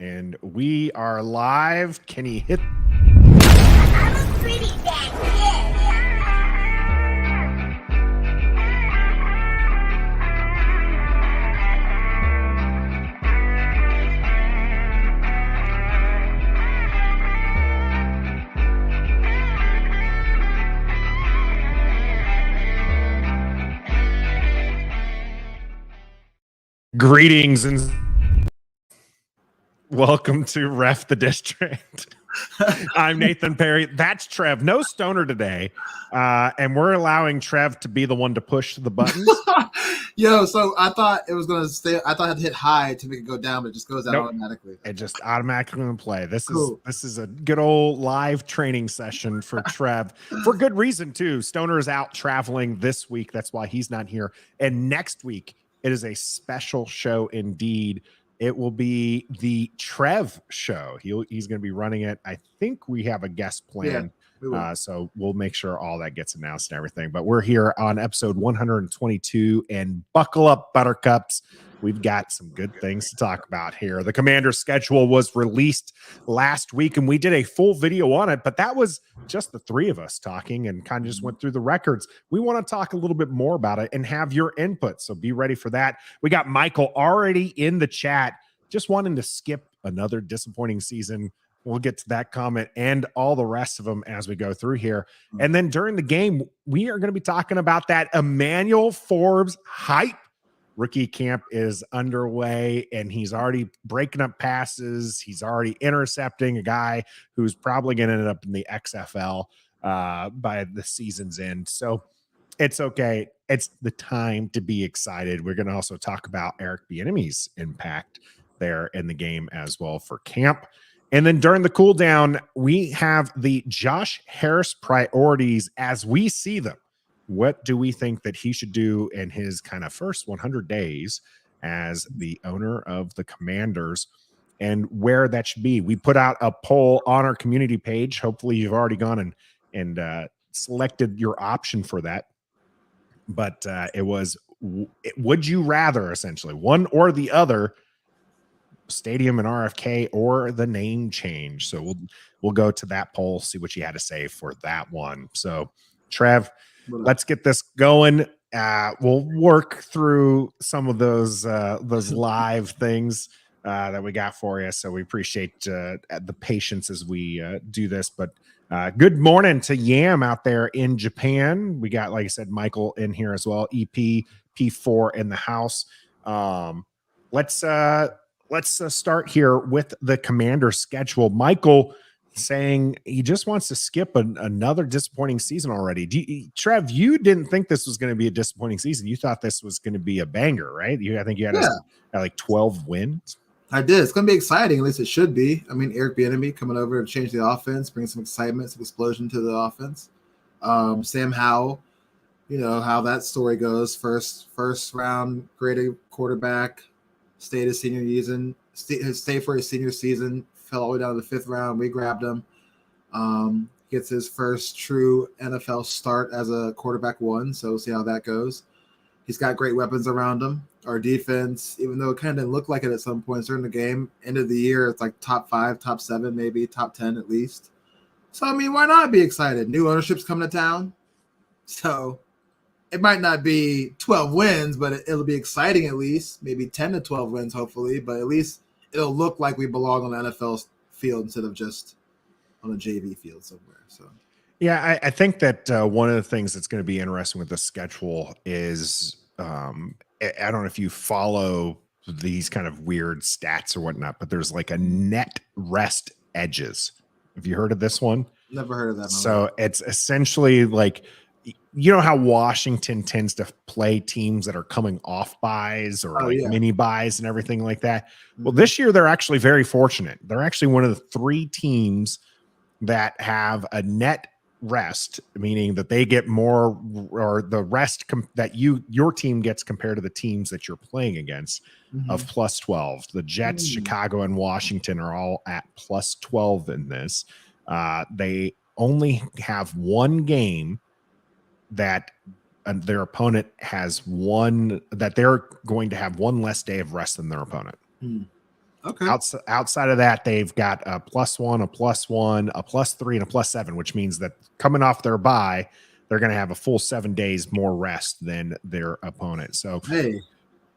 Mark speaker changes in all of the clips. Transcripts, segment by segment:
Speaker 1: And we are live. Can he hit?
Speaker 2: I'm a pretty bad kid.
Speaker 1: Greetings and welcome to Ref the District. I'm Nathan Perry. That's Trev. No stoner today. And we're allowing Trev to be the one to push the buttons.
Speaker 3: Yo, so I thought it was going to stay. I thought I had to hit high to make it go down, but it just goes down automatically.
Speaker 1: It just automatically in play. This
Speaker 3: Cool.
Speaker 1: is a good old live training session for Trev for good reason too. Stoner is out traveling this week. That's why he's not here. And next week it is a special show indeed. It will be the Trev show. He's going to be running it. I think we have a guest plan. Yeah, so we'll make sure all that gets announced and everything. But we're here on episode 122, and buckle up, Buttercups. We've got some good things to talk about here. The Commander's schedule was released last week, and we did a full video on it, but that was just the three of us talking and kind of just went through the records. We want to talk a little bit more about it and have your input, so be ready for that. We got Michael already in the chat, just wanting to skip another disappointing season. We'll get to that comment and all the rest of them as we go through here. And then during the game, we are going to be talking about that Emmanuel Forbes hype. Rookie camp is underway, and he's already breaking up passes. He's already intercepting a guy who's probably going to end up in the XFL by the season's end. So it's okay. It's the time to be excited. We're going to also talk about Eric Bieniemy's impact there in the game as well for camp. And then during the cool down, we have the Josh Harris priorities as we see them. What do we think that he should do in his kind of first 100 days as the owner of the Commanders, and where that should be? We put out a poll on our community page. Hopefully you've already gone and selected your option for that. But it was, would you rather, essentially, one or the other, stadium and RFK or the name change? So we'll go to that poll, see what you had to say for that one. So Trev, let's get this going. We'll work through some of those live things that we got for you. So we appreciate the patience as we do this. But good morning to Yam out there in Japan. We got, like I said, Michael in here as well. EP P4 in the house. Let's start here with the Commander schedule. Michael saying he just wants to skip another disappointing season already. Trev, you didn't think this was going to be a disappointing season. You thought this was going to be a banger, right? I think you had like 12 wins. I
Speaker 3: did. It's going to be exciting. At least it should be. I mean, Eric Bieniemy coming over to change the offense, bring some excitement, some explosion to the offense. Sam Howell, you know how that story goes. First round graded quarterback, stayed for his senior season. Fell all the way down to the fifth round. We grabbed him. Gets his first true NFL start as a quarterback one. So we'll see how that goes. He's got great weapons around him. Our defense, even though it kind of didn't look like it at some points during the game, end of the year, it's like top 5, top 7, maybe top 10 at least. So, I mean, why not be excited? New ownership's coming to town. So it might not be 12 wins, but it'll be exciting at least. Maybe 10 to 12 wins, hopefully. But at least it'll look like we belong on the NFL field instead of just on a JV field somewhere. So,
Speaker 1: yeah, I think that one of the things that's going to be interesting with the schedule is I don't know if you follow these kind of weird stats or whatnot, but there's like a net rest edges. Have you heard of this one?
Speaker 3: Never heard of that.
Speaker 1: So it's essentially like, you know how Washington tends to play teams that are coming off buys or mini buys and everything like that. Well, this year they're actually very fortunate. They're actually one of the 3 teams that have a net rest, meaning that they get more, or the rest that your team gets compared to the teams that you're playing against, of plus 12. The Jets, Chicago, and Washington are all at plus 12 in this. They only have one game that their opponent has one, that they're going to have one less day of rest than their opponent.
Speaker 3: Okay.
Speaker 1: Outside of that, they've got a +1, a +1, a +3, and a +7, which means that coming off their bye, they're going to have a full 7 days more rest than their opponent. So,
Speaker 3: Hey,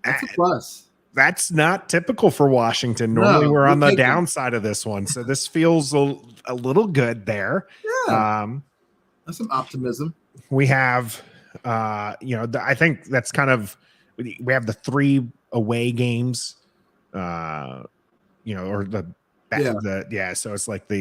Speaker 3: that's a plus.
Speaker 1: That's not typical for Washington. Normally,
Speaker 3: No,
Speaker 1: we're on the
Speaker 3: take it.
Speaker 1: downside of this one. So, this feels a little good there.
Speaker 3: Yeah. That's some optimism.
Speaker 1: We have, I think that's kind of, we have the 3 away games, so it's like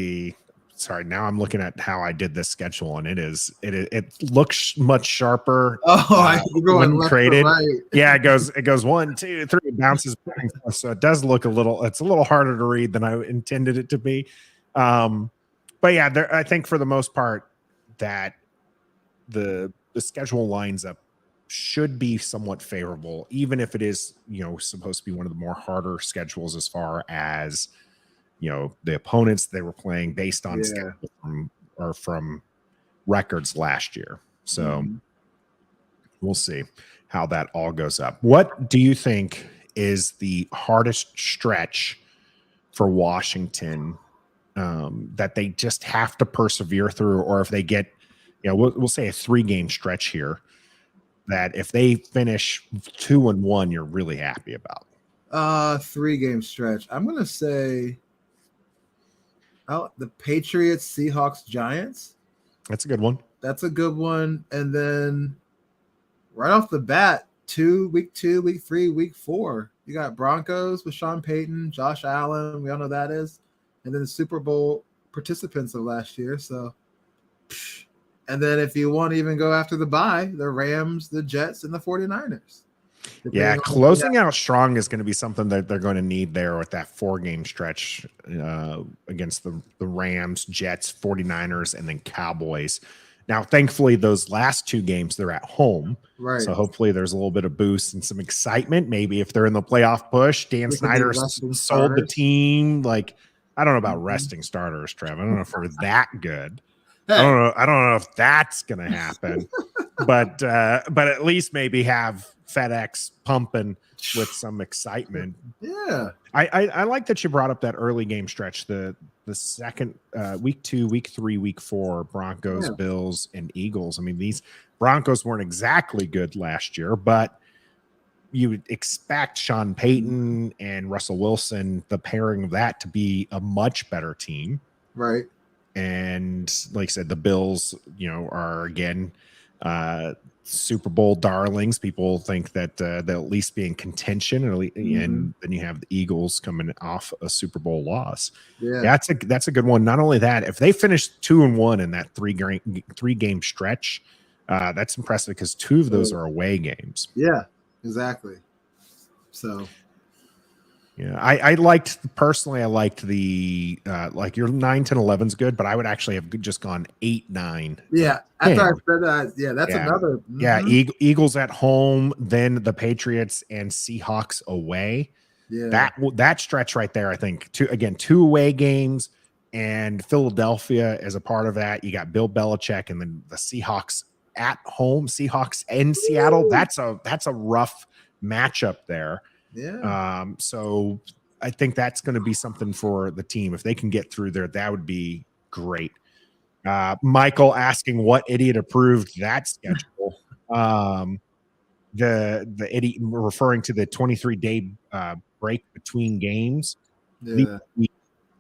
Speaker 1: now I'm looking at how I did this schedule, and it looks much sharper.
Speaker 3: You're going left
Speaker 1: created.
Speaker 3: to right.
Speaker 1: Yeah, it goes 1, 2, 3, it bounces back, so it does look it's a little harder to read than I intended it to be. But yeah, I think for the most part that the schedule lines up should be somewhat favorable, even if it is, supposed to be one of the more harder schedules as far as, the opponents they were playing based on schedule from records last year. So we'll see how that all goes up. What do you think is the hardest stretch for Washington that they just have to persevere through, or if they get, we'll say a 3-game stretch here, that if they finish 2-1, you're really happy about?
Speaker 3: 3-game stretch. I'm gonna say the Patriots, Seahawks, Giants.
Speaker 1: That's a good one.
Speaker 3: That's a good one. And then right off the bat, week 2, week 3, week 4, you got Broncos with Sean Payton, Josh Allen. We all know that is. And then the Super Bowl participants of last year. So, and then if you want to even go after the bye, the Rams, the Jets, and the 49ers.
Speaker 1: Yeah, closing out strong is going to be something that they're going to need there with that 4-game stretch against the Rams, Jets, 49ers, and then Cowboys. Now, thankfully, those last 2 games, they're at home.
Speaker 3: Right.
Speaker 1: So hopefully there's a little bit of boost and some excitement. Maybe if they're in the playoff push, Dan Snyder sold the team. Like, I don't know about resting starters, Trev. I don't know if we're that good. Hey. I don't know if that's going to happen. but at least maybe have FedEx pumping with some excitement.
Speaker 3: Yeah.
Speaker 1: I like that you brought up that early game stretch, the second week 2, week 3, week 4, Broncos, Bills, and Eagles. I mean, these Broncos weren't exactly good last year, but you would expect Sean Payton and Russell Wilson, the pairing of that, to be a much better team.
Speaker 3: Right.
Speaker 1: And like I said, the Bills, are again Super Bowl darlings. People think that they'll at least be in contention, and then you have the Eagles coming off a Super Bowl loss. Yeah, that's a good one. Not only that, if they finish 2-1 in that 3-game stretch, that's impressive because 2 of those are away games.
Speaker 3: Yeah, exactly. So.
Speaker 1: Yeah, I liked the like your 9, 10, 11's good, but I would actually have just gone 8, 9.
Speaker 3: Yeah, after I said that, that's another.
Speaker 1: Yeah, Eagles at home, then the Patriots and Seahawks away. Yeah, that stretch right there, I think 2 away games, and Philadelphia as a part of that. You got Bill Belichick, and then the Seahawks at home, Seahawks in Seattle. That's a rough matchup there.
Speaker 3: Yeah.
Speaker 1: So I think that's going to be something for the team. If they can get through there, that would be great. Michael asking what idiot approved that schedule. The idiot referring to the 23-day break between games.
Speaker 3: Yeah.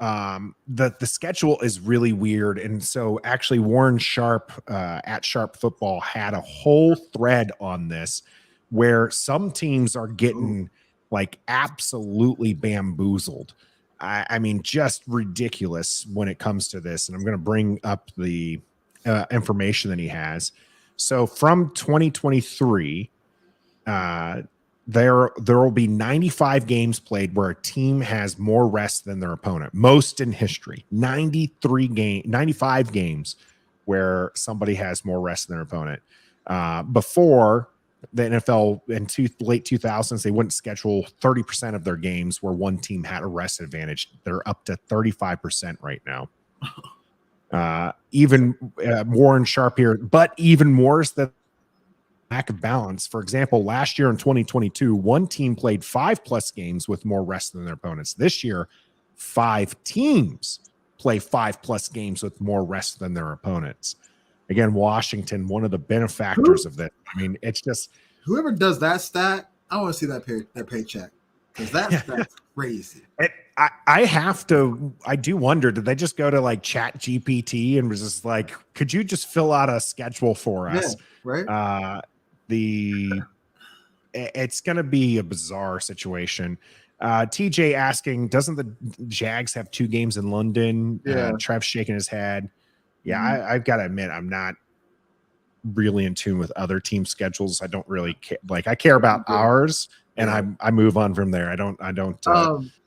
Speaker 1: The schedule is really weird. And so actually Warren Sharp at Sharp Football had a whole thread on this where some teams are getting like absolutely bamboozled. I mean, just ridiculous when it comes to this. And I'm going to bring up the information that he has. So from 2023, there will be 95 games played where a team has more rest than their opponent, most in history. 95 games where somebody has more rest than their opponent. Before the NFL in late 2000s, they wouldn't schedule 30% of their games where one team had a rest advantage. They're up to 35% right now. Even Warren Sharp here, but even worse than lack of balance. For example, last year in 2022, one team played 5+ games with more rest than their opponents. This year, 5 teams play 5+ games with more rest than their opponents. Again, Washington, one of the benefactors of this. I mean, it's just
Speaker 3: whoever does that stat, I want to see that paycheck, because that's crazy.
Speaker 1: I do wonder, did they just go to like Chat GPT and was just like, could you just fill out a schedule for us?
Speaker 3: Yeah, right.
Speaker 1: It's going to be a bizarre situation. TJ asking, doesn't the Jags have 2 games in London?
Speaker 3: Yeah.
Speaker 1: Trev shaking his head. Yeah, I've got to admit, I'm not really in tune with other team schedules. I don't really care. Like, I care about ours, and I move on from there. I don't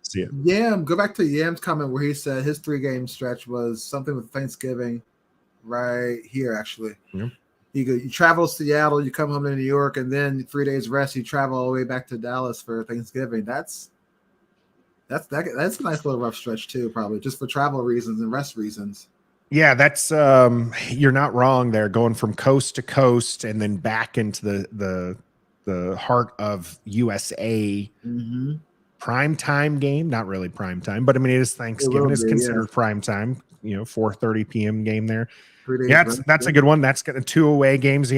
Speaker 1: see it.
Speaker 3: Go back to Yam's comment where he said his 3-game stretch was something with Thanksgiving right here, actually.
Speaker 1: Yeah.
Speaker 3: You travel to Seattle, you come home to New York, and then 3 days rest, you travel all the way back to Dallas for Thanksgiving. That's a nice little rough stretch too, probably just for travel reasons and rest reasons.
Speaker 1: Yeah, that's you're not wrong there, going from coast to coast and then back into the heart of USA. Prime time game, not really prime time, but I mean, it is Thanksgiving. It's considered prime time, 4:30 p.m. game there. Yeah, that's a good one. That's got 2 away games.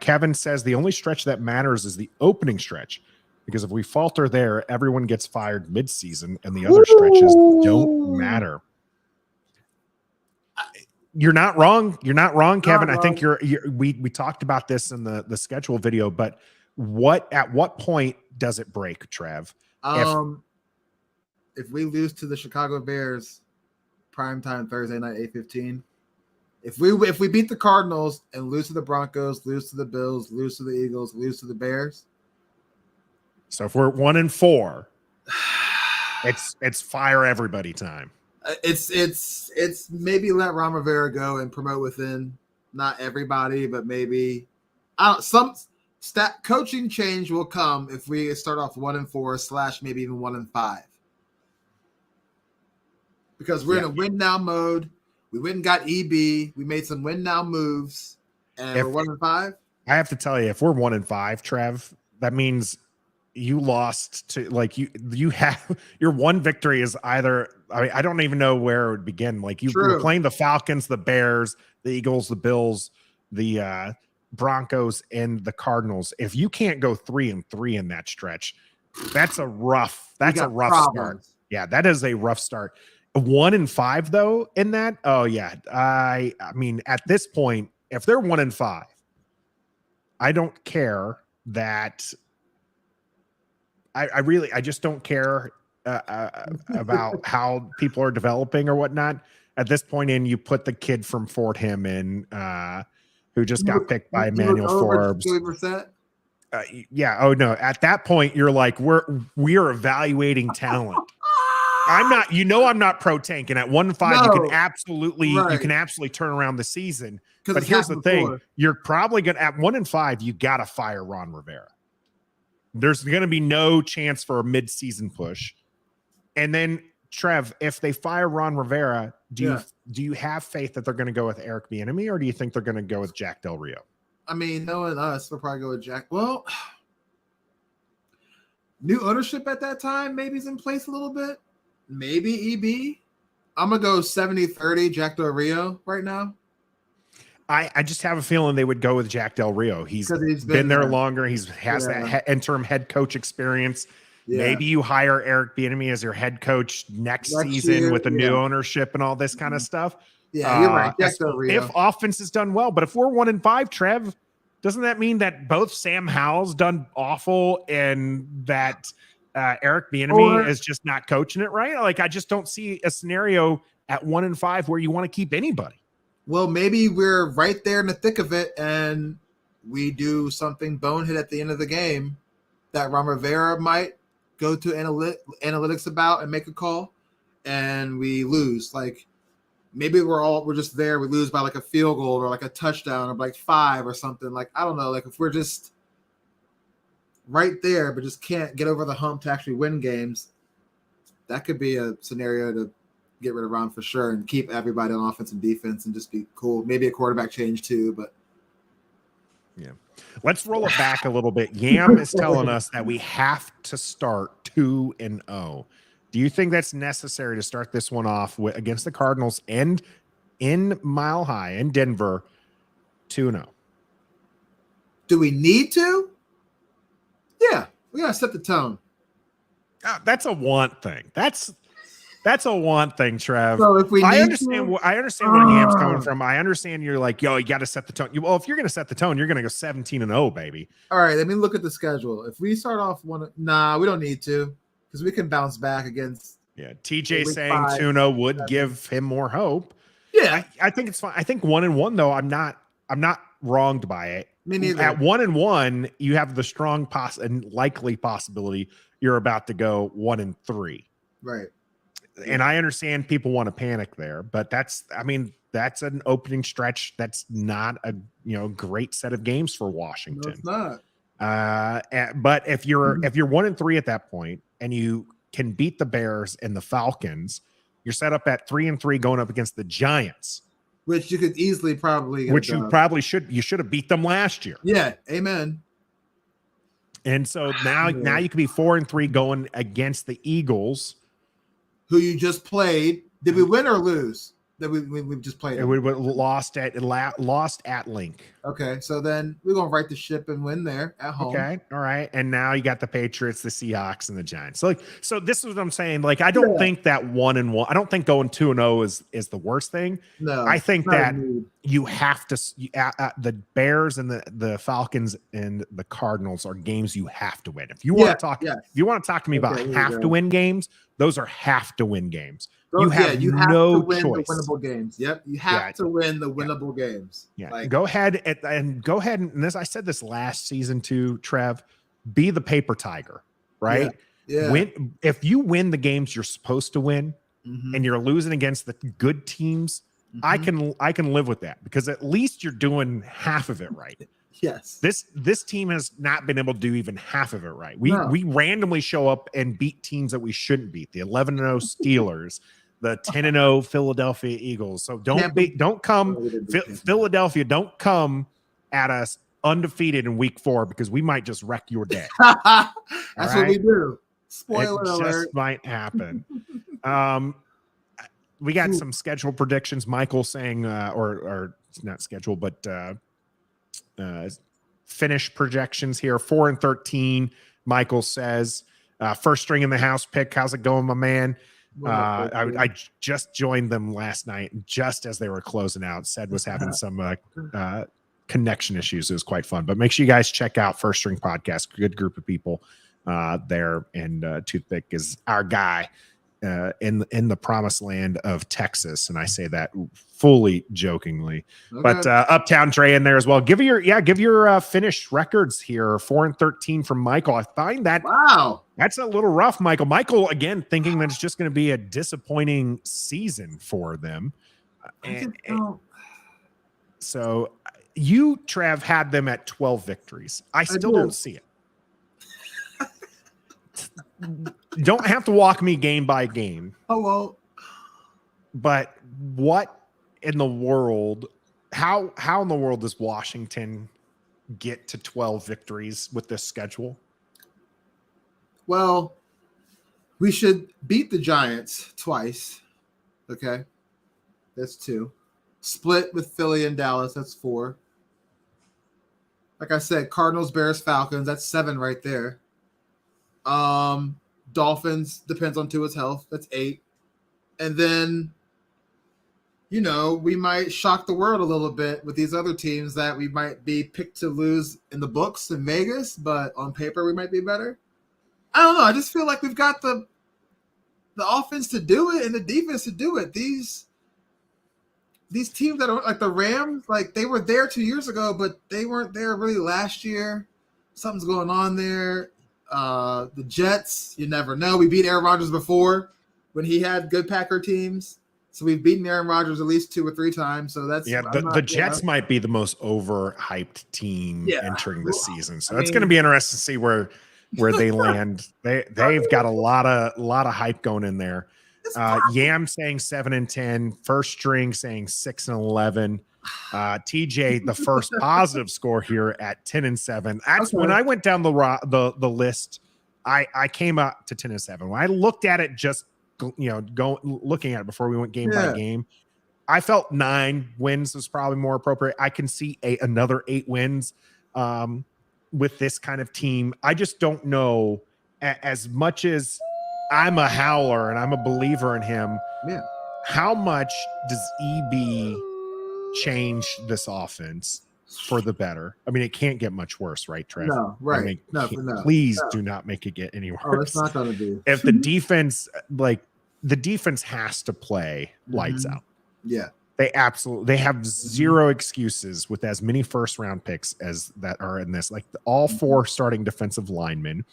Speaker 1: Kevin says the only stretch that matters is the opening stretch, because if we falter there, everyone gets fired mid-season and the other stretches don't matter. You're not wrong. You're not wrong, Kevin. I think we talked about this in the schedule video, but at what point does it break, Trev?
Speaker 3: If we lose to the Chicago Bears, primetime Thursday night, 8:15. If we beat the Cardinals and lose to the Broncos, lose to the Bills, lose to the Eagles, lose to the Bears.
Speaker 1: So if we're 1-4, it's fire everybody time.
Speaker 3: It's maybe let Ron Rivera go and promote within, not everybody, but maybe some coaching change will come if we start off 1-4 / maybe even 1-5, because we're in a win now mode. We went and got EB. We made some win now moves, and we're 1-5.
Speaker 1: I have to tell you, if we're 1-5, Trev, that means you lost to, like, you have your one victory is either, I don't even know where it would begin. Like, you were playing the Falcons, the Bears, the Eagles, the Bills, the Broncos, and the Cardinals. If you can't go 3-3 in that stretch, that's a rough start. Yeah, that is a rough start. 1-5 though in that. Oh yeah. I mean, at this point, if they're 1-5, I don't care that. I just don't care about how people are developing or whatnot. At this point in, you put the kid from Fort Him in, who just got picked by Emmanuel Forbes. Yeah. Oh no. At that point, you're like, we are evaluating talent. I'm not pro tanking at 1-5. You can absolutely turn around the season. But here's the thing: you're probably gonna, at 1-5, you gotta fire Ron Rivera. There's gonna be no chance for a mid-season push. And then, Trev, if they fire Ron Rivera, do you have faith that they're gonna go with Eric Bieniemy, or do you think they're gonna go with Jack Del Rio?
Speaker 3: I mean, knowing us, we'll probably go with Jack. Well, new ownership at that time maybe is in place a little bit. Maybe EB. I'm going to go 70-30 Jack Del Rio right now.
Speaker 1: I just have a feeling they would go with Jack Del Rio. He's been there longer. He has that interim head coach experience. Yeah. Maybe you hire Eric Bieniemy as your head coach next season year, with the new ownership and all this kind of stuff.
Speaker 3: Yeah, you're right. Jack Del Rio.
Speaker 1: If offense is done well. But if we're 1-5, Trev, doesn't that mean that both Sam Howell's done awful and that Eric Bieniemy is just not coaching it right? Like, I just don't see a scenario at 1-5 where you want to keep anybody.
Speaker 3: Well, maybe we're right there in the thick of it and we do something bonehead at the end of the game that Ron Rivera might go to analytics about and make a call, and we lose. Like, maybe we're just there. We lose by like a field goal or like a touchdown or like 5 or something. Like, I don't know. Like, if we're just right there, but just can't get over the hump to actually win games, that could be a scenario to get rid of Ron for sure and keep everybody on offense and defense and just be cool. Maybe a quarterback change too, but
Speaker 1: yeah. Let's roll it back a little bit. Yam is telling us that we have to start 2-0. Do you think that's necessary to start this one off against the Cardinals and in Mile High in Denver 2-0?
Speaker 3: Do we need to? Yeah, we gotta set the tone.
Speaker 1: That's a want thing. That's a want thing, Trev.
Speaker 3: So if we
Speaker 1: I
Speaker 3: need
Speaker 1: understand.
Speaker 3: to,
Speaker 1: I understand where Yam's coming from. I understand you're like, yo, you got to set the tone. Well, if you're going to set the tone, you're going to go 17-0, baby.
Speaker 3: All right, let me look at the schedule. If we start off we don't need to because we can bounce back against.
Speaker 1: Yeah, TJ saying 2-0 would give him more hope.
Speaker 3: Yeah,
Speaker 1: I think it's fine. I think 1-1 though. I'm not wronged by it.
Speaker 3: Me neither.
Speaker 1: At 1-1, you have the strong and likely possibility you're about to go 1-3.
Speaker 3: Right.
Speaker 1: And I understand people want to panic there, but that's an opening stretch. That's not a great set of games for Washington.
Speaker 3: No, it's not.
Speaker 1: But if you're 1-3 at that point and you can beat the Bears and the Falcons, you're set up at 3-3 going up against the Giants,
Speaker 3: which you could easily probably
Speaker 1: you should have beat them last year.
Speaker 3: Yeah, amen.
Speaker 1: And so now you could be 4-3 going against the Eagles,
Speaker 3: who you just played. Did we win or lose? That we just played.
Speaker 1: We lost at Link.
Speaker 3: Okay, so then we're gonna right the ship and win there at home.
Speaker 1: Okay, all right. And now you got the Patriots, the Seahawks, and the Giants. So this is what I'm saying. Like, I don't think that 1-1. I don't think going 2-0 is the worst thing.
Speaker 3: No,
Speaker 1: I think that you have to. The Bears and the Falcons and the Cardinals are games you have to win. If you want to talk, if you want to talk to me about have to win games, those are have to win games. You have no
Speaker 3: to win
Speaker 1: choice.
Speaker 3: The winnable games. Yep, you have to win the winnable games.
Speaker 1: Yeah, go ahead and this. I said this last season too, Trev. Be the paper tiger, right?
Speaker 3: Yeah.
Speaker 1: If you win the games you're supposed to win, and you're losing against the good teams, I can live with that because at least you're doing half of it right.
Speaker 3: Yes.
Speaker 1: This team has not been able to do even half of it right. We randomly show up and beat teams that we shouldn't beat. The 11-0 Steelers, the 10-0 Philadelphia Eagles. So don't come Philadelphia. Don't come at us undefeated in week 4 because we might just wreck your day.
Speaker 3: That's what we do. Spoiler alert.
Speaker 1: Just might happen. We got some schedule predictions. Michael saying, or it's not schedule, but finish projections here. 4-13. Michael says, first string in the house pick. How's it going, my man? I just joined them last night, just as they were closing out. Said was having some connection issues. It was quite fun. But make sure you guys check out First String Podcast. Good group of people there, and Toothpick is our guy in the promised land of Texas, and I say that fully jokingly. Okay. But Uptown Trey in there as well. Give your finished records here. 4-13 from Michael. I find that that's a little rough, Michael. Michael again thinking that it's just going to be a disappointing season for them. So you, Trev, had them at 12 victories. I still don't see it. Don't have to walk me game by game.
Speaker 3: Oh, well.
Speaker 1: But what in the world, how in the world does Washington get to 12 victories with this schedule?
Speaker 3: Well, we should beat the Giants twice. Okay. That's 2. Split with Philly and Dallas. That's 4. Like I said, Cardinals, Bears, Falcons. That's 7 right there. Dolphins depends on Tua's health. That's 8. And then, we might shock the world a little bit with these other teams that we might be picked to lose in the books in Vegas, but on paper we might be better. I don't know. I just feel like we've got the offense to do it and the defense to do it. These teams that are like the Rams, like they were there 2 years ago, but they weren't there really last year. Something's going on there. The Jets, you never know. We beat Aaron Rodgers before when he had good Packer teams. So we've beaten Aaron Rodgers at least 2 or 3 times. So that's
Speaker 1: the Jets might be the most overhyped team entering the season. So it's going to be interesting to see where they land. They've got a lot of hype going in there. Yam saying 7-10, first string saying 6-11. TJ, the first positive score here at 10-7. That's
Speaker 3: Okay.
Speaker 1: when I went down the list. I came up to 10-7. When I looked at it, just looking at it before we went game by game, I felt 9 wins was probably more appropriate. I can see another 8 wins with this kind of team. I just don't know, as much as I'm a howler and I'm a believer in him.
Speaker 3: Yeah.
Speaker 1: How much does EB change this offense for the better? I mean, it can't get much worse, right, Trev?
Speaker 3: No, right.
Speaker 1: I mean,
Speaker 3: no.
Speaker 1: Please do not make it get any worse.
Speaker 3: Oh, it's not going to be.
Speaker 1: If the defense, the defense has to play lights out.
Speaker 3: Yeah.
Speaker 1: They have zero excuses with as many first round picks as that are in this. Like all 4 starting defensive linemen.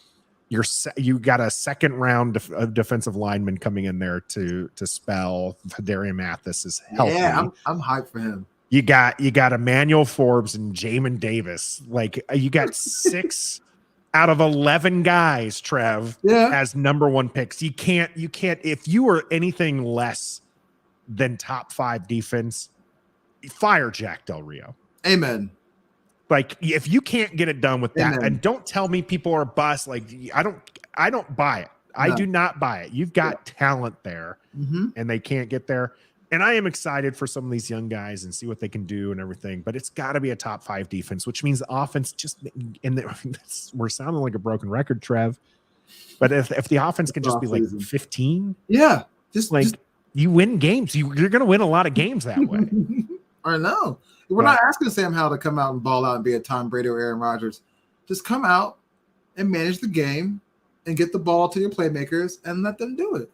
Speaker 1: You got a second round of defensive lineman coming in there to spell. Darian Mathis is healthy.
Speaker 3: Yeah, I'm hyped for him.
Speaker 1: You got Emmanuel Forbes and Jamin Davis. Like you got 6 out of 11 guys, Trev, as number 1 picks. You can't if you were anything less than top 5 defense, fire Jack Del Rio.
Speaker 3: Amen.
Speaker 1: Like if you can't get it done with that,
Speaker 3: Amen.
Speaker 1: and don't tell me people are bust. Like I don't buy it. No. I do not buy it. You've got talent there, and they can't get there. And I am excited for some of these young guys and see what they can do and everything. But it's got to be a top 5 defense, which means the offense just. We're sounding like a broken record, Trev. But if the offense can just be like 15,
Speaker 3: just
Speaker 1: you win games. You're going to win a lot of games that way.
Speaker 3: I know. We're not asking Sam Howell to come out and ball out and be a Tom Brady or Aaron Rodgers. Just come out and manage the game and get the ball to your playmakers and let them do it.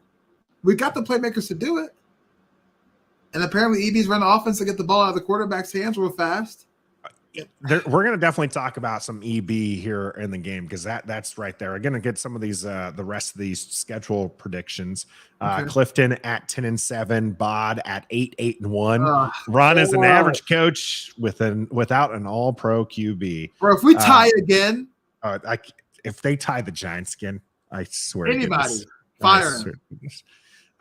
Speaker 3: We got the playmakers to do it. And apparently EB's run the offense to get the ball out of the quarterback's hands real fast.
Speaker 1: We're going to definitely talk about some EB here in the game because that's right there. We're going to get some of these the rest of these schedule predictions. Clifton at 10-7, Bod at 8-1. Ron is an average coach without an All-Pro QB.
Speaker 3: Bro, if we tie again,
Speaker 1: if they tie the Giants again, I swear
Speaker 3: anybody fire him.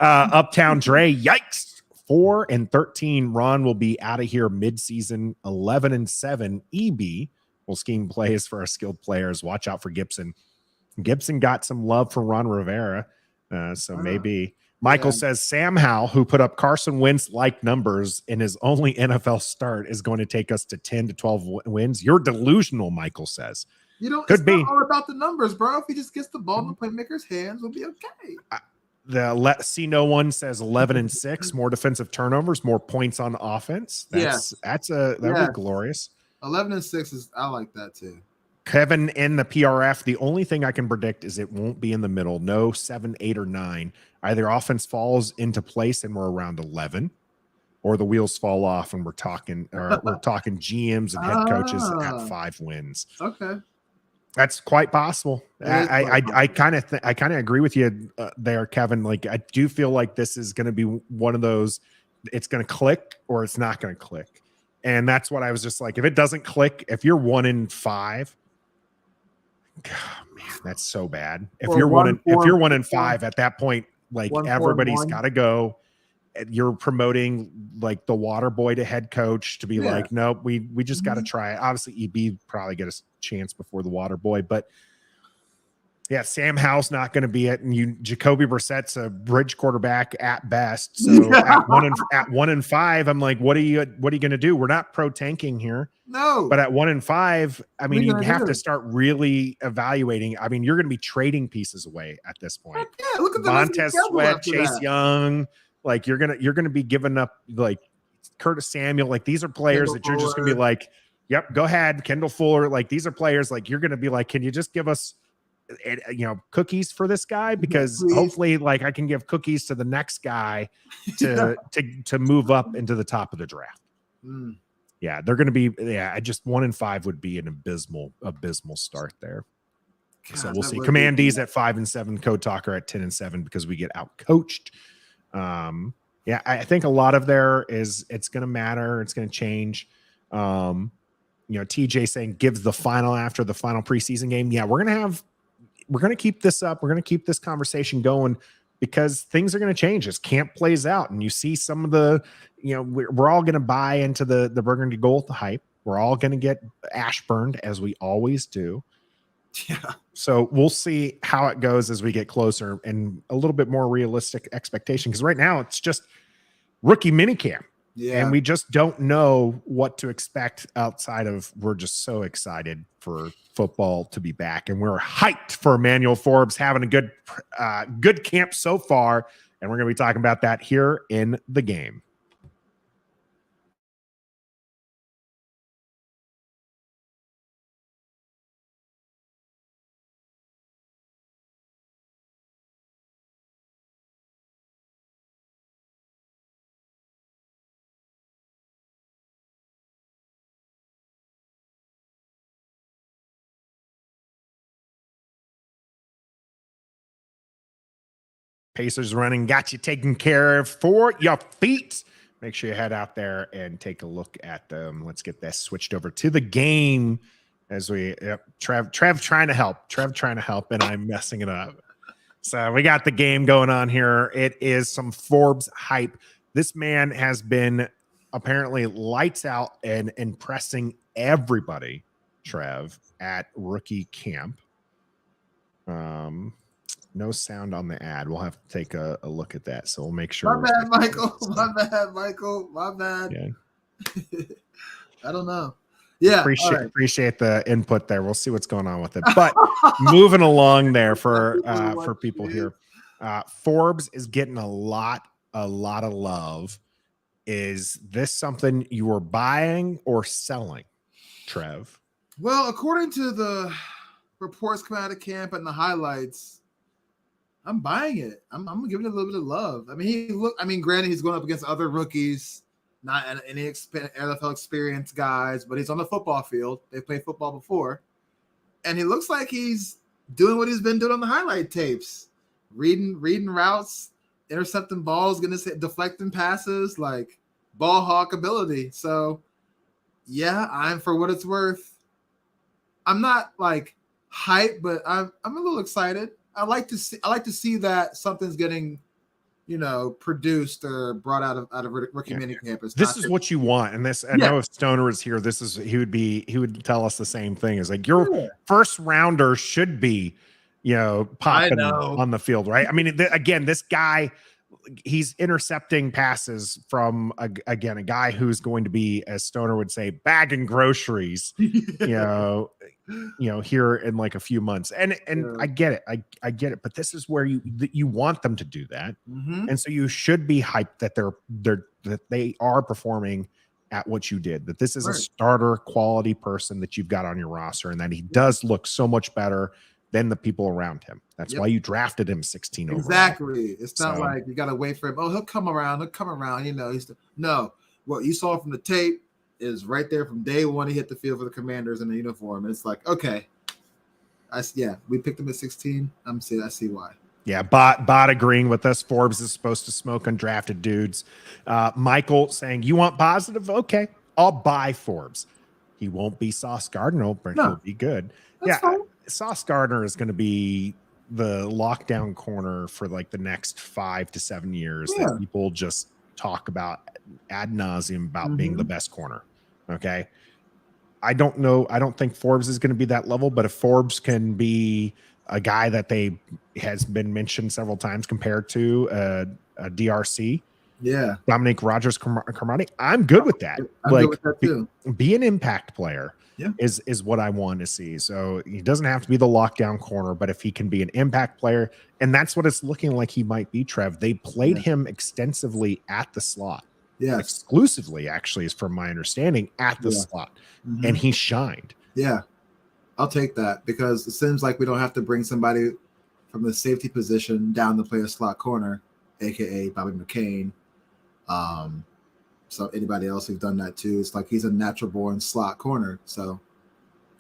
Speaker 1: Uptown Dre, yikes. 4-13. Ron will be out of here mid-season. 11-7. EB will scheme plays for our skilled players. Watch out for Gibson. Gibson got some love from Ron Rivera, so maybe. Michael says Sam Howell, who put up Carson Wentz-like numbers in his only NFL start, is going to take us to 10 to 12 wins. You're delusional, Michael says.
Speaker 3: Could be all about the numbers, bro. If he just gets the ball in the playmaker's hands, we'll be okay.
Speaker 1: See no one says 11-6, more defensive turnovers, more points on offense. That'd be glorious.
Speaker 3: 11-6 is I like that too.
Speaker 1: Kevin in the PRF. The only thing I can predict is it won't be in the middle. No 7, 8, or 9. Either offense falls into place and we're around 11, or the wheels fall off and we're talking GMs and head coaches at 5 wins.
Speaker 3: Okay.
Speaker 1: That's quite possible. I kind of agree with you there, Kevin. Like I do feel like this is going to be one of those. It's going to click or it's not going to click, and that's what I was just like. If it doesn't click, if you're 1-5, God, man, that's so bad. If you're 1-5 at that point, like everybody's got to go. You're promoting like the water boy to head coach to be like, nope, we just got to try it. Obviously, EB probably get a chance before the water boy, but yeah, Sam Howell's not going to be it, and Jacoby Brissett's a bridge quarterback at best. So at 1-5, I'm like, what are you going to do? We're not pro tanking here,
Speaker 3: no.
Speaker 1: But at 1-5, I mean, you have to start really evaluating. I mean, you're going to be trading pieces away at this point.
Speaker 3: Yeah, look at the
Speaker 1: Montez Sweat, Chase Young. Like you're gonna be giving up like Curtis Samuel. Like these are players that you're just gonna be like, yep, go ahead, Kendall Fuller. Like these are players like you're gonna be like, can you just give us, cookies for this guy? Because hopefully, like I can give cookies to the next guy to move up into the top of the draft. Yeah, they're gonna be. Yeah, I just 1-5 would be an abysmal start there. God, so we'll see. Command D's at 5-7. Code Talker at 10-7 because we get out coached. I think a lot of it's going to matter. It's going to change. TJ saying gives the final after the final preseason game. Yeah, we're going to keep this up. We're going to keep this conversation going because things are going to change as camp plays out. And you see some of the, we're all going to buy into the burgundy gold hype. We're all going to get Ashburned as we always do.
Speaker 3: Yeah.
Speaker 1: So we'll see how it goes as we get closer and a little bit more realistic expectation. Because right now it's just rookie minicamp.
Speaker 3: Yeah.
Speaker 1: And we just don't know what to expect outside of we're just so excited for football to be back. And we're hyped for Emmanuel Forbes having a good camp so far. And we're going to be talking about that here in the game. Pacers running, got you taken care of for your feet. Make sure you head out there and take a look at them. Let's get this switched over to the game as we, Trev trying to help, and I'm messing it up. So we got the game going on here. It is some Forbes hype. This man has been apparently lights out and impressing everybody, Trev, at rookie camp. No sound on the ad. We'll have to take a look at that. So we'll make sure.
Speaker 3: My bad, Michael. My bad.
Speaker 1: Yeah.
Speaker 3: I don't know. Yeah.
Speaker 1: Appreciate the input there. We'll see what's going on with it. But moving along there for people here. Forbes is getting a lot of love. Is this something you were buying or selling, Trev?
Speaker 3: Well, according to the reports coming out of camp and the highlights, I'm buying it. I'm giving it a little bit of love. I mean, granted, he's going up against other rookies, not any NFL experience guys, but he's on the football field. They've played football before, and he looks like he's doing what he's been doing on the highlight tapes, reading routes, intercepting balls, deflecting passes, like ball hawk ability. So, yeah, I'm for what it's worth. I'm not like hyped, but I'm a little excited. I like to see that something's getting, produced or brought out of rookie minicamp.
Speaker 1: This is what you want, and this. I know if Stoner is here, he would tell us the same thing. Is like your first rounder should be, popping on the field, right? I mean, again, this guy, he's intercepting passes from a guy who's going to be, as Stoner would say, bagging groceries, here in like a few months. And I get it. I get it. But this is where you want them to do that.
Speaker 3: Mm-hmm.
Speaker 1: And so you should be hyped that they are performing at what you did, that this is a starter quality person that you've got on your roster, and that he does look so much better than the people around him. That's why you drafted him 16 overall.
Speaker 3: Exactly. It's not like you got to wait for him. Oh, he'll come around. No, what you saw from the tape is right there from day one. He hit the field for the Commanders in the uniform. And it's like, okay, we picked him at 16. I see why.
Speaker 1: Yeah, bot agreeing with us. Forbes is supposed to smoke undrafted dudes. Michael saying, you want positive? Okay, I'll buy Forbes. He won't be Sauce Gardner, but he'll be good.
Speaker 3: That's fine.
Speaker 1: Sauce Gardner is going to be the lockdown corner for like the next 5 to 7 years that people just talk about ad nauseum about being the best corner. Okay. I don't know. I don't think Forbes is going to be that level, but if Forbes can be a guy that has been mentioned several times compared to a DRC, Dominique Rogers-Cromartie, I'm good with that.
Speaker 3: I'm good with that too.
Speaker 1: Be an impact player. Is what I want to see. So he doesn't have to be the lockdown corner, but if he can be an impact player, and that's what it's looking like he might be, Trev. They played him extensively at the slot. Exclusively, actually, is from my understanding, at the slot. And he shined.
Speaker 3: Yeah. I'll take that, because it seems like we don't have to bring somebody from the safety position down to play a slot corner, aka Bobby McCain. So anybody else who's done that too, it's like he's a natural born slot corner. So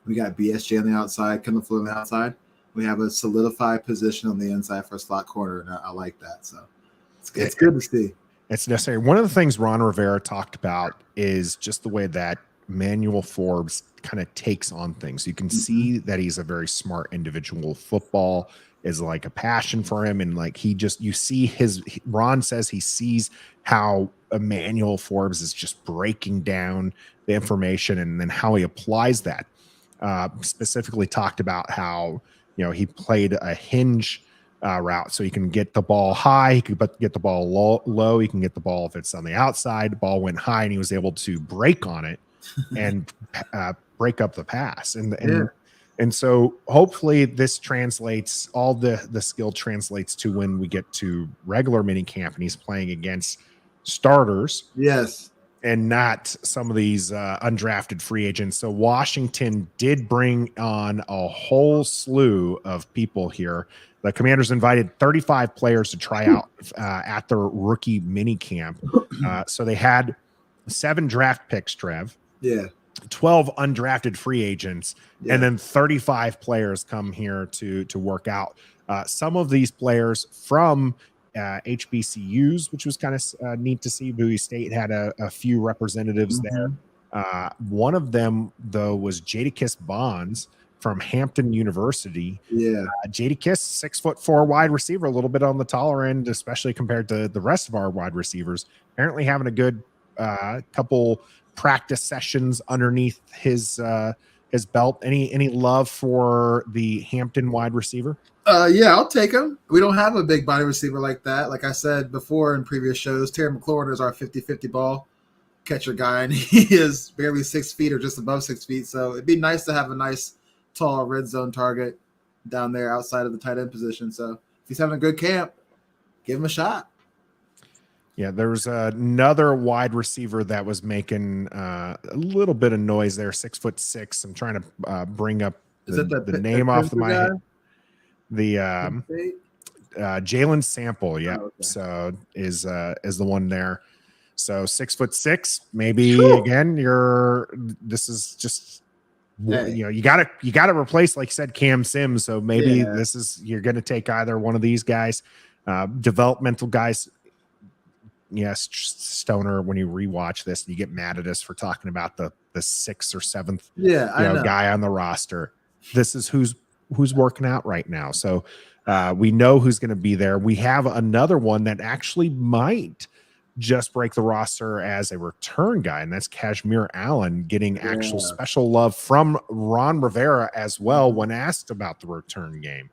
Speaker 3: we got BSJ on the outside, Kendall Fuller on the outside. We have a solidified position on the inside for a slot corner, and I like that. So it's good to see.
Speaker 1: It's necessary. One of the things Ron Rivera talked about is just the way that Emmanuel Forbes kind of takes on things. You can see that he's a very smart individual. Football is like a passion for him. And like, you see Ron says he sees how Emmanuel Forbes is just breaking down the information and then how he applies that. Specifically talked about how, he played a hinge route, so he can get the ball high, he could get the ball low, he can get the ball if it's on the outside. The ball went high and he was able to break on it and break up the pass. And so hopefully this translates, all the skill translates to when we get to regular mini camp and he's playing against starters.
Speaker 3: Yes.
Speaker 1: And not some of these undrafted free agents. So Washington did bring on a whole slew of people here. The Commanders invited 35 players to try out at their rookie mini camp. So they had 7 draft picks, Trev.
Speaker 3: Yeah.
Speaker 1: 12 undrafted free agents, and then 35 players come here to work out. Some of these players from HBCUs, which was kind of neat to see. Bowie State had a few representatives there. One of them, though, was Jadakiss Bonds from Hampton University.
Speaker 3: Yeah.
Speaker 1: Jadakiss, 6'4" wide receiver, a little bit on the taller end, especially compared to the rest of our wide receivers. Apparently having a good couple practice sessions underneath his belt. Any love for the Hampton wide receiver?
Speaker 3: Yeah, I'll take him. We don't have a big body receiver like that. Like I said before in previous shows, Terry McLaurin is our 50-50 ball catcher guy, and he is barely 6 feet or just above 6 feet. So it'd be nice to have a nice, tall red zone target down there outside of the tight end position. So if he's having a good camp, give him a shot.
Speaker 1: Yeah, there's another wide receiver that was making a little bit of noise there, 6'6". I'm trying to bring up the name off my head. The Jalen Sample, yeah. Oh, okay. So is the one there. So 6'6", maybe. Sure. Again, this is just you gotta replace, like you said, Cam Sims. So maybe you're gonna take either one of these guys, developmental guys. Yes, Stoner, when you rewatch this, you get mad at us for talking about the 6th or 7th guy on the roster. This is who's working out right now. So we know who's going to be there. We have another one that actually might just break the roster as a return guy, and that's Kashmir Allen getting actual special love from Ron Rivera as well when asked about the return game.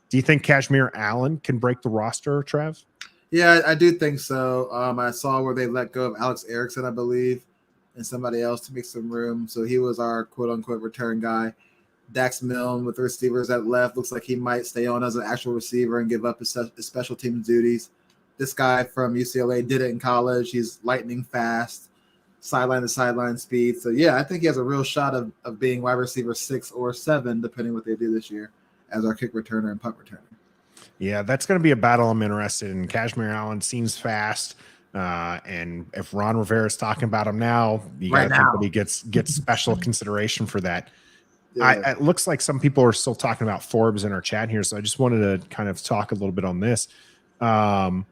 Speaker 1: Do you think Kashmir Allen can break the roster, Trev?
Speaker 3: Yeah, I do think so. I saw where they let go of Alex Erickson, I believe, and somebody else to make some room. So he was our quote-unquote return guy. Dax Milne with the receivers that left looks like he might stay on as an actual receiver and give up his special teams duties. This guy from UCLA did it in college. He's lightning fast, sideline to sideline speed. So, yeah, I think he has a real shot of being wide receiver 6 or 7, depending what they do this year, as our kick returner and punt returner.
Speaker 1: Yeah, that's going to be a battle I'm interested in. Kashmir Allen seems fast. And if Ron Rivera is talking about him now, you got to think that he gets special consideration for that. Yeah. It looks like some people are still talking about Forbes in our chat here, so I just wanted to kind of talk a little bit on this. The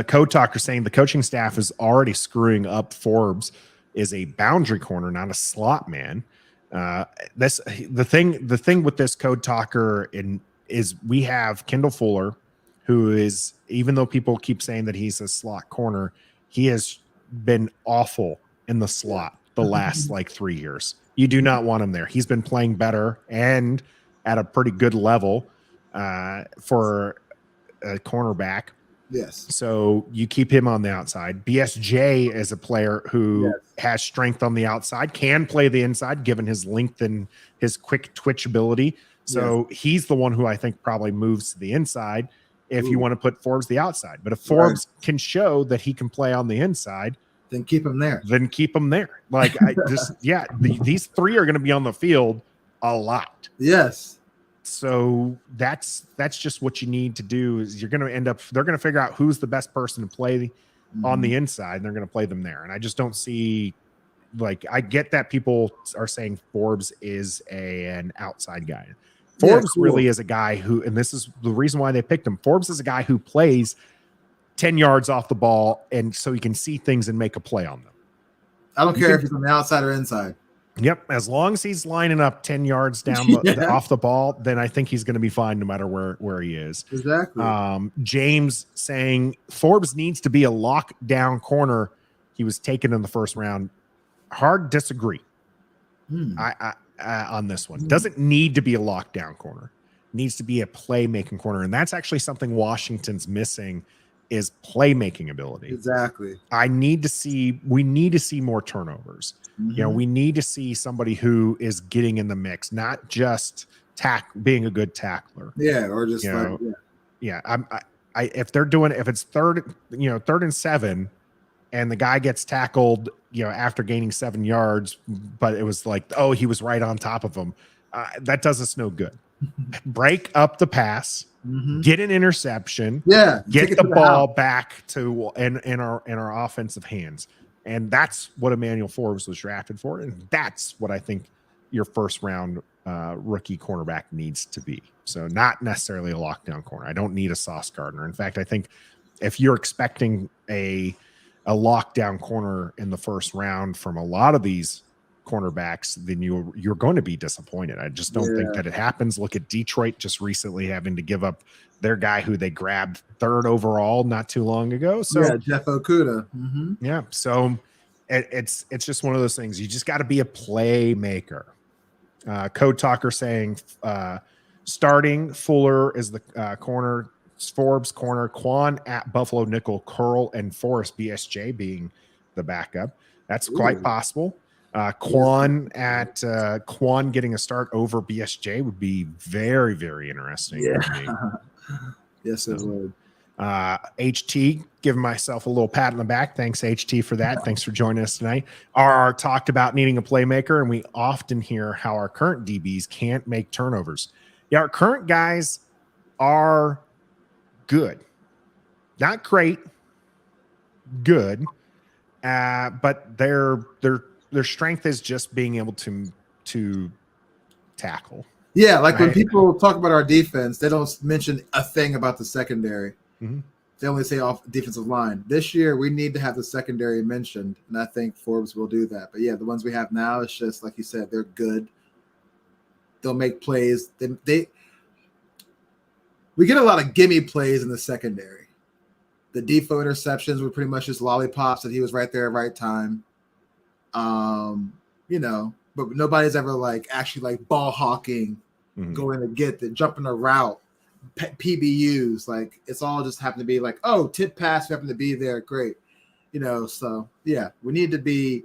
Speaker 1: code talker saying the coaching staff is already screwing up Forbes is a boundary corner, not a slot man. The thing with this code talker is we have Kendall Fuller, who is, even though people keep saying that he's a slot corner, he has been awful in the slot the last 3 years. You do not want him there. He's been playing better and at a pretty good level for a cornerback.
Speaker 3: Yes.
Speaker 1: So you keep him on the outside. BSJ is a player who has strength on the outside, can play the inside given his length and his quick twitch ability. So he's the one who I think probably moves to the inside if you want to put Forbes the outside. But if Forbes can show that he can play on the inside,
Speaker 3: then keep him there.
Speaker 1: Like these 3 are going to be on the field a lot.
Speaker 3: Yes.
Speaker 1: So that's just what you need to do. Is they're going to figure out who's the best person to play on the inside, and they're going to play them there. And I just don't see, I get that people are saying Forbes is an outside guy. Forbes really is a guy who, and this is the reason why they picked him. Forbes is a guy who plays 10 yards off the ball, and so he can see things and make a play on them.
Speaker 3: I don't care if he's on the outside or inside.
Speaker 1: Yep. As long as he's lining up 10 yards down off the ball, then I think he's going to be fine no matter where he is.
Speaker 3: Exactly.
Speaker 1: James saying Forbes needs to be a lockdown corner. He was taken in the first round. Hard disagree. I on this one. Doesn't need to be a lockdown corner. Needs to be a playmaking corner. And that's actually something Washington's missing is playmaking ability.
Speaker 3: Exactly.
Speaker 1: we need to see more turnovers. You know, we need to see somebody who is getting in the mix, not just being a good tackler.
Speaker 3: Yeah, or just
Speaker 1: if they're doing if it's third and 7 and the guy gets tackled, after gaining 7 yards, but it was like, oh, he was right on top of him. That does us no good. Break up the pass, get an interception, get the ball back to in our offensive hands. And that's what Emmanuel Forbes was drafted for. And that's what I think your first round rookie cornerback needs to be. So not necessarily a lockdown corner. I don't need a Sauce Gardner. In fact, I think if you're expecting a lockdown corner in the first round from a lot of these cornerbacks, then you're going to be disappointed. I just don't think that it happens. Look at Detroit just recently having to give up their guy who they grabbed 3rd overall not too long ago. So
Speaker 3: Jeff Okudah.
Speaker 1: Yeah. So it's just one of those things. You just got to be a playmaker. Code Talker saying starting Fuller is the corner, Forbes corner, Quan at Buffalo nickel, Curl and Forrest BSJ being the backup. That's quite possible. Quan getting a start over BSJ would be very, very interesting.
Speaker 3: Yeah. Yes, it would.
Speaker 1: HT, giving myself a little pat on the back. Thanks, HT, for that. Thanks for joining us tonight. RR talked about needing a playmaker, and we often hear how our current DBs can't make turnovers. Yeah, our current guys are good. Not great, good. But their strength is just being able to tackle.
Speaker 3: Yeah, like when people talk about our defense, they don't mention a thing about the secondary. They only say off defensive line. This year, we need to have the secondary mentioned, and I think Forbes will do that. But yeah, the ones we have now, it's just like you said, they're good. They'll make plays. We get a lot of gimme plays in the secondary. The Defoe interceptions were pretty much just lollipops that he was right there at right time. But nobody's ever actually ball hawking, going to get the jumping a route, PBUs. It's all just happened to be tip pass happened to be there. Great. So yeah, we need to be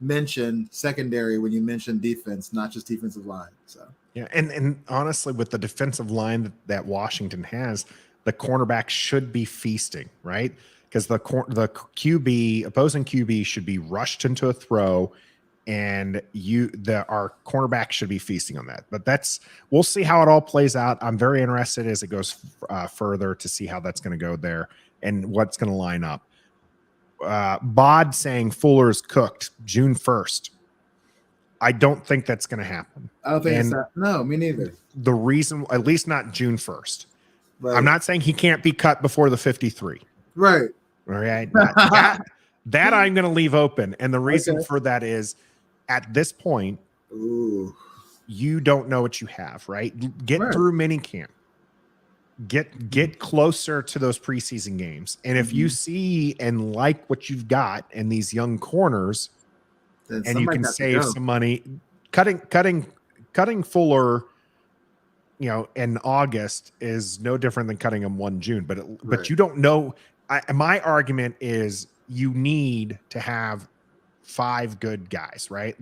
Speaker 3: mentioned secondary when you mention defense, not just defensive line. So
Speaker 1: yeah. And honestly, with the defensive line that Washington has, the cornerback should be feasting, right? Because the opposing QB should be rushed into a throw, and our cornerback should be feasting on that. But we'll see how it all plays out. I'm very interested as it goes further to see how that's going to go there and what's going to line up. Bod saying Fuller's cooked June 1st. I don't think that's going to happen.
Speaker 3: I don't think it's that. No, me neither.
Speaker 1: The reason, at least not June 1st. Right. I'm not saying he can't be cut before the 53.
Speaker 3: Right.
Speaker 1: All right. That I'm going to leave open. And the reason for that is at this point, you don't know what you have, right? Get through minicamp. Get closer to those preseason games. And if you see and like what you've got in these young corners, then and you can save some money, cutting Fuller, in August is no different than cutting him 1 June. But you don't know. My argument is you need to have 5 good guys, right?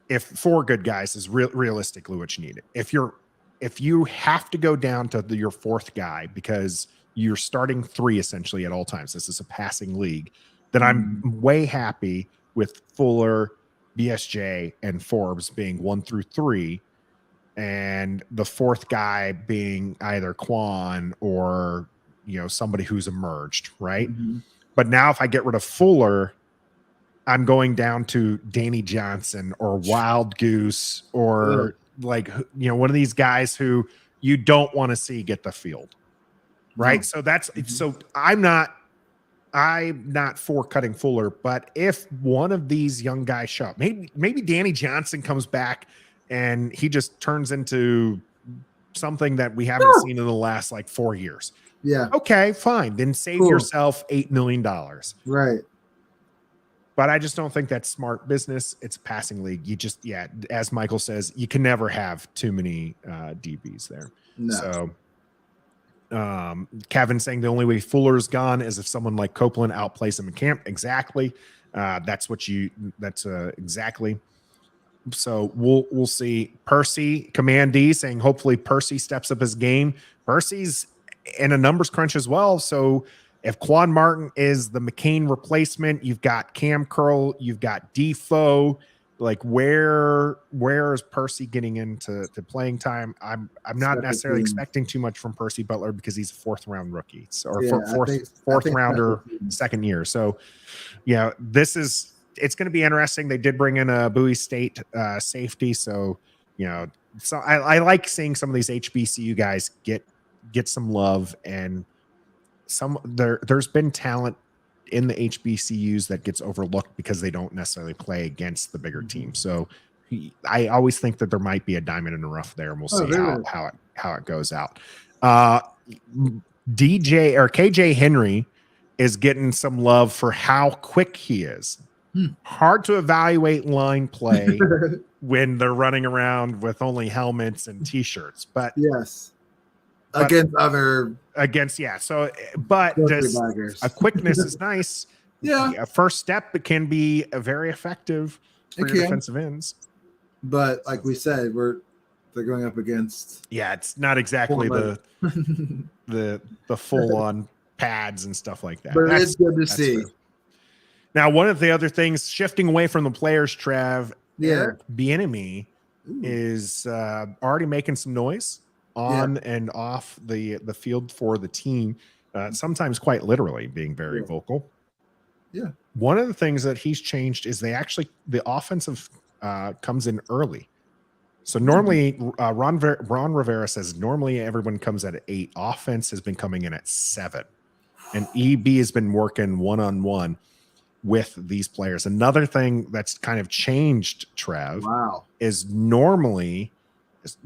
Speaker 1: If 4 good guys is realistically what you need. If you have to go down to your 4th guy because you're starting 3 essentially at all times, this is a passing league, then I'm way happy with Fuller, BSJ, and Forbes being 1 through 3, and the 4th guy being either Quan or somebody who's emerged, right? But now if I get rid of Fuller, I'm going down to Danny Johnson or Wild Goose or one of these guys who you don't want to see get the field, right? So that's so I'm not I'm not for cutting Fuller, but if one of these young guys show up, maybe Danny Johnson comes back and he just turns into something that we haven't seen in the last like 4 years.
Speaker 3: Yeah.
Speaker 1: Okay, fine. Then save yourself $8 million.
Speaker 3: Right.
Speaker 1: But I just don't think that's smart business. It's a passing league. You just, as Michael says, you can never have too many DBs there.
Speaker 3: No.
Speaker 1: So Kevin saying the only way Fuller's gone is if someone like Copeland outplays him in camp. Exactly. That's exactly. So we'll see. Percy Command D saying hopefully Percy steps up his game. Percy's in a numbers crunch as well. So if Quan Martin is the McCain replacement, you've got Cam Curl, you've got Defoe. Like where is Percy getting into playing time? I'm not necessarily expecting too much from Percy Butler because he's a 4th round rookie, fourth rounder, second year. So it's going to be interesting. They did bring in a Bowie State safety, so so I like seeing some of these HBCU guys get some love, and there's been talent in the HBCUs that gets overlooked because they don't necessarily play against the bigger team. So I always think that there might be a diamond in the rough there, and we'll see how it goes out. DJ or KJ Henry is getting some love for how quick he is. Hard to evaluate line play when they're running around with only helmets and t-shirts, but
Speaker 3: yes, against
Speaker 1: so but a quickness is nice. A first step, it can be very effective for your defensive ends, but
Speaker 3: like we said, they're going up against
Speaker 1: it's not exactly the full on pads and stuff like that,
Speaker 3: but it's good to see.
Speaker 1: True. Now, one of the other things, shifting away from the players, Trev, Eric Bieniemy is already making some noise on and off the field for the team, sometimes quite literally being very vocal.
Speaker 3: Yeah.
Speaker 1: One of the things that he's changed is the offensive comes in early. So normally, Ron Rivera says normally everyone comes at 8. Offense has been coming in at 7. And EB has been working one-on-one with these players. Another thing that's kind of changed, Trev, is normally,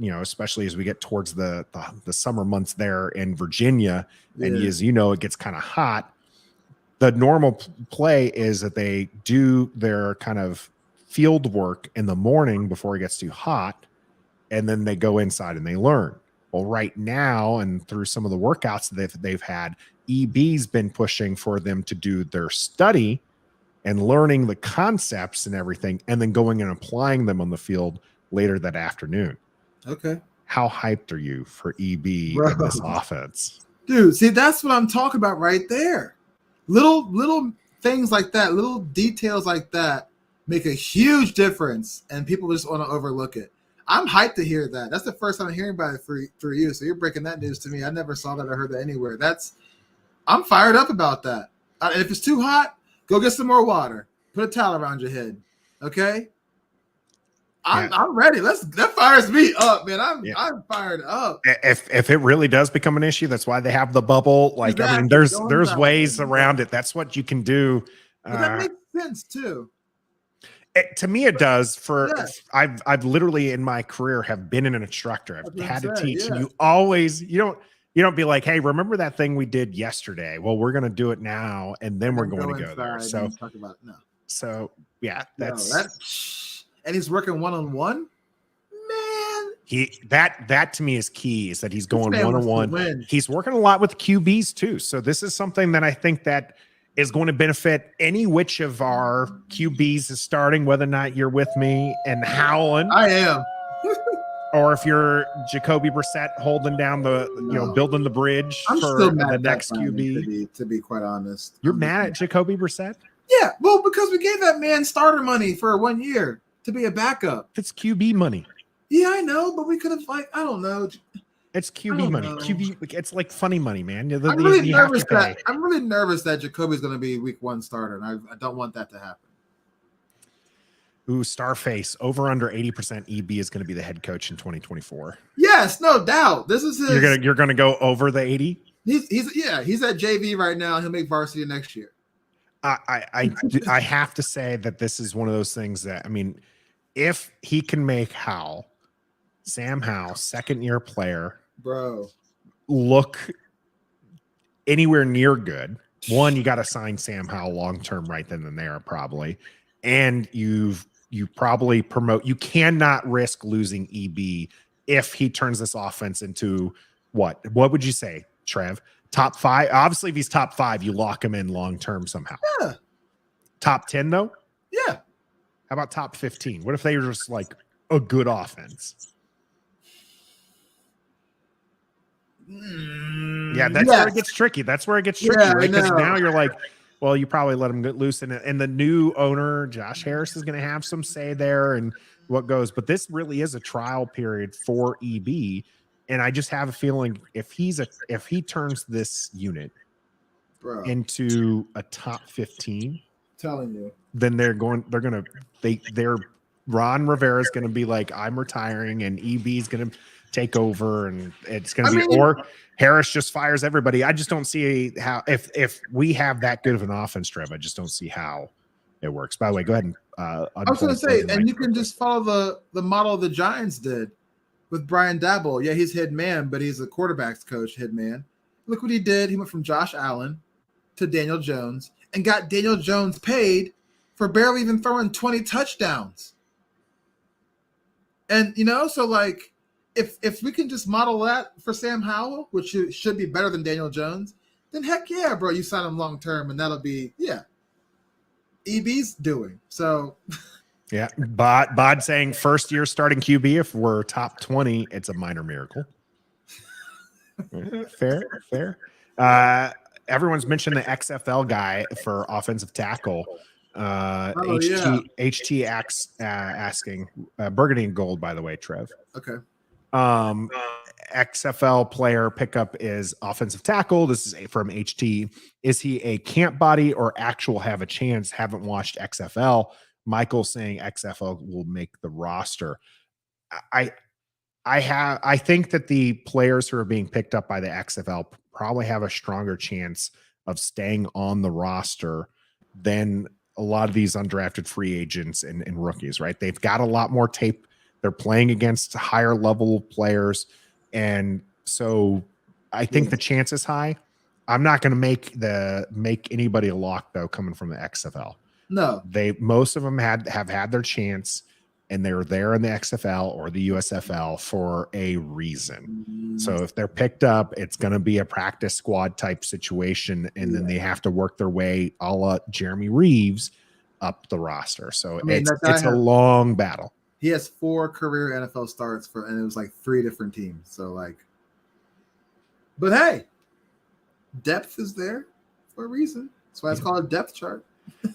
Speaker 1: especially as we get towards the summer months there in Virginia, and as you know, it gets kind of hot. The normal play is that they do their kind of field work in the morning before it gets too hot, and then they go inside and they learn. Well, right now, and through some of the workouts that they've had, EB's been pushing for them to do their study and learning the concepts and everything, and then going and applying them on the field later that afternoon.
Speaker 3: Okay.
Speaker 1: How hyped are you for EB in this offense?
Speaker 3: Dude, see, that's what I'm talking about right there. Little things like that, little details like that make a huge difference, and people just want to overlook it. I'm hyped to hear that. That's the first time I'm hearing about it through you, so you're breaking that news to me. I never saw that or heard that anywhere. I'm fired up about that. If it's too hot, go get some more water. Put a towel around your head. Okay? I'm ready. That fires me up, man. I'm fired up.
Speaker 1: If it really does become an issue, that's why they have the bubble. Like, exactly. I mean, there's ways around it. That's what you can do.
Speaker 3: But that makes sense too.
Speaker 1: To me, it does. I've literally in my career have been an instructor. I've had to teach, and you always you don't be like, hey, remember that thing we did yesterday? Well, we're going to do it now, and then we're going to go there. So
Speaker 3: talk about it. No.
Speaker 1: So
Speaker 3: and he's working one-on-one. Man,
Speaker 1: that to me is key. Is that he's going one-on-one. He's working a lot with QBs too. So this is something that I think that is going to benefit any which of our QBs is starting, whether or not you're with me and Howland.
Speaker 3: I am.
Speaker 1: Or if you're Jacoby Brissett holding down building the bridge for the next QB.
Speaker 3: To be quite honest.
Speaker 1: You're mad at Jacoby Brissett?
Speaker 3: Yeah, well, because we gave that man starter money for 1 year to be a backup.
Speaker 1: It's QB money.
Speaker 3: Yeah, I know, but we could have, I don't know.
Speaker 1: It's QB money. QB, it's like funny money, man.
Speaker 3: I'm really nervous that Jacoby's going to be week 1 starter, and I don't want that to happen.
Speaker 1: Ooh, Starface, over under 80% EB is going to be the head coach in 2024.
Speaker 3: Yes, no doubt. This is his.
Speaker 1: You're gonna go over the 80.
Speaker 3: He's at JV right now. He'll make varsity next year.
Speaker 1: I have to say that this is one of those things that, I mean, if he can make Sam Howell, second-year player,
Speaker 3: bro,
Speaker 1: look anywhere near good. One, you got to sign Sam Howell long-term right then and there, probably. And you probably promote. You cannot risk losing EB if he turns this offense into what? What would you say, Trev? Top 5? Obviously, if he's top 5, you lock him in long-term somehow.
Speaker 3: Yeah.
Speaker 1: Top 10, though?
Speaker 3: Yeah.
Speaker 1: How about top 15? What if they were just like a good offense? Yeah, that's where it gets tricky. That's where it gets tricky, right? Because now you're like, well, you probably let him get loose. And the new owner, Josh Harris, is going to have some say there and what goes. But this really is a trial period for EB. And I just have a feeling if he turns this unit into a top 15,
Speaker 3: telling you,
Speaker 1: then Ron Rivera's going to be like, I'm retiring, and EB's going to take over, and it's going to be, or Harris just fires everybody. I just don't see how, if we have that good of an offense, Trev, I just don't see how it works. By the way, go ahead and
Speaker 3: I was going to say, and you can just follow the model the Giants did with Brian Dabble. Yeah, he's head man, but he's a quarterback's coach, head man. Look what he did. He went from Josh Allen to Daniel Jones and got Daniel Jones paid for barely even throwing 20 touchdowns. And, so like, if we can just model that for Sam Howell, which should be better than Daniel Jones, then heck yeah, bro, you sign him long term, and that'll be EB's doing. So
Speaker 1: yeah, Bod saying first year starting QB, if we're top 20, it's a minor miracle. Fair. Everyone's mentioned the XFL guy for offensive tackle. HT asking burgundy and gold, by the way, Trev.
Speaker 3: Okay.
Speaker 1: XFL player pickup is offensive tackle. This is from HT. Is he a camp body or actual have a chance? Haven't watched XFL. Michael saying XFL will make the roster. I think that the players who are being picked up by the XFL probably have a stronger chance of staying on the roster than a lot of these undrafted free agents and rookies, right? They've got a lot more tape. They're playing against higher level players. And so I think the chance is high. I'm not going to make anybody a lock, though, coming from the XFL.
Speaker 3: No,
Speaker 1: most of them have had their chance, and they're there in the XFL or the USFL for a reason. So if they're picked up, it's going to be a practice squad type situation, and then they have to work their way, a la Jeremy Reeves, up the roster. So it's a long battle.
Speaker 3: He has 4 career NFL starts and it was like 3 different teams. So but hey, depth is there for a reason. That's why it's called a depth chart.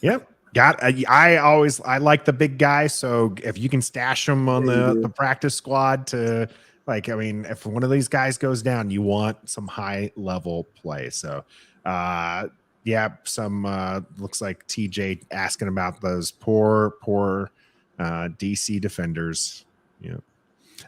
Speaker 1: Yep. I like the big guy. So if you can stash them on the practice squad to if one of these guys goes down, you want some high level play. So, some looks like TJ asking about those poor DC defenders.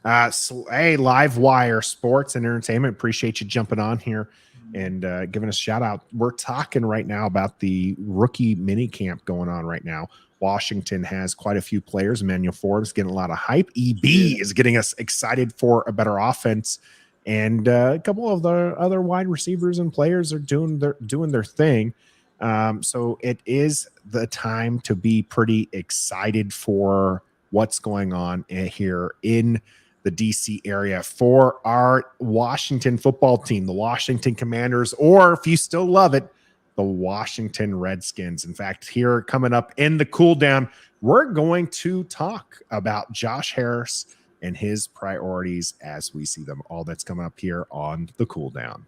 Speaker 1: Hey, Live Wire Sports and Entertainment, appreciate you jumping on here and giving us a shout out. We're talking right now about the rookie mini camp going on right now. Washington has quite a few players. Emmanuel Forbes getting a lot of hype. EB is getting us excited for a better offense, and a couple of the other wide receivers and players are doing their thing. So it is the time to be pretty excited for what's going on here in the DC area for our Washington football team, the Washington Commanders, or if you still love it, the Washington Redskins. In fact, here coming up in the cool down, we're going to talk about Josh Harris and his priorities as we see them. All that's coming up here on the cool down.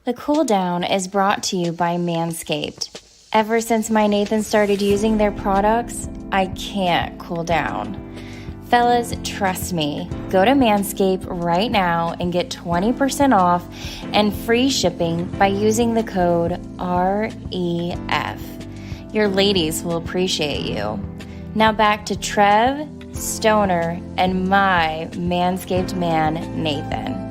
Speaker 4: The Cool Down is brought to you by Manscaped. Ever since my Nathan started using their products, I can't cool down. Fellas, trust me. Go to Manscaped right now and get 20% off and free shipping by using the code REF. Your ladies will appreciate you. Now back to Trev, Stoner, and my Manscaped man, Nathan.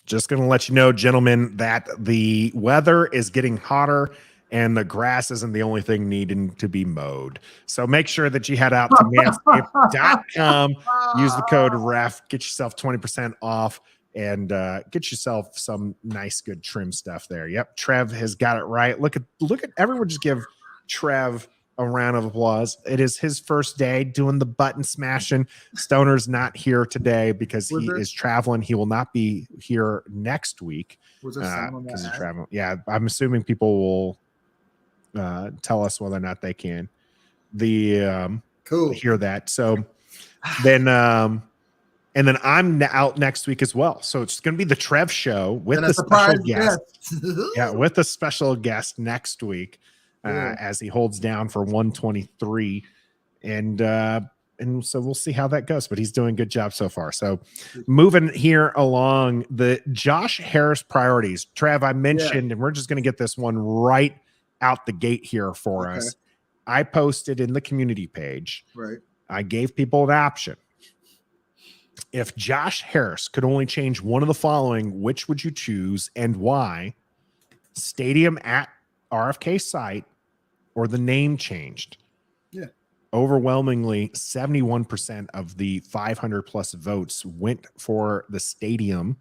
Speaker 1: Just going to let you know, gentlemen, that the weather is getting hotter and the grass isn't the only thing needing to be mowed. So make sure that you head out to manscaped.com, use the code REF, get yourself 20% off, and get yourself some nice, good trim stuff there. Yep, Trev has got it right. Look at everyone. Just give Trev a round of applause. It is his first day doing the button smashing. Stoner's not here today because he is traveling. He will not be here next week because he's traveling. Yeah, I'm assuming people will tell us whether or not they can hear that. So then and then I'm out next week as well. So it's going to be the Trev show with a special guest. Yeah, with a special guest next week. As he holds down for 123, and so we'll see how that goes. But he's doing a good job so far. So moving here along, the Josh Harris priorities. Trev, I mentioned, and we're just going to get this one right out the gate here for us. I posted in the community page.
Speaker 3: Right.
Speaker 1: I gave people an option. If Josh Harris could only change one of the following, which would you choose and why? Stadium at RFK site, or the name changed.
Speaker 3: Yeah.
Speaker 1: Overwhelmingly, 71% of the 500 plus votes went for the stadium.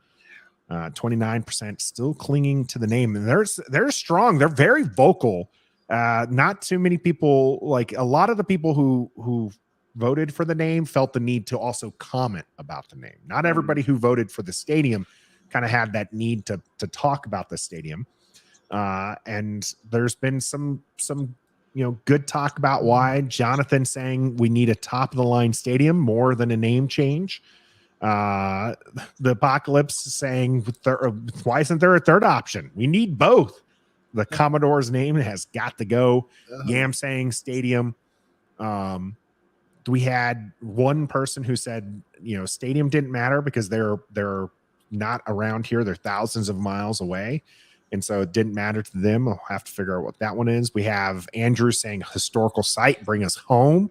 Speaker 1: 29% still clinging to the name. And they're strong. They're very vocal. Not too many people, like a lot of the people who voted for the name felt the need to also comment about the name. Not everybody who voted for the stadium kind of had that need to talk about the stadium. And there's been some good talk about why. Jonathan saying we need a top of the line stadium more than a name change. The Apocalypse saying why isn't there a third option? We need both. The Commodore's name has got to go. Yam saying stadium. We had one person who said, stadium didn't matter because they're not around here. They're thousands of miles away. And so it didn't matter to them. I'll have to figure out what that one is. We have Andrew saying historical site, bring us home.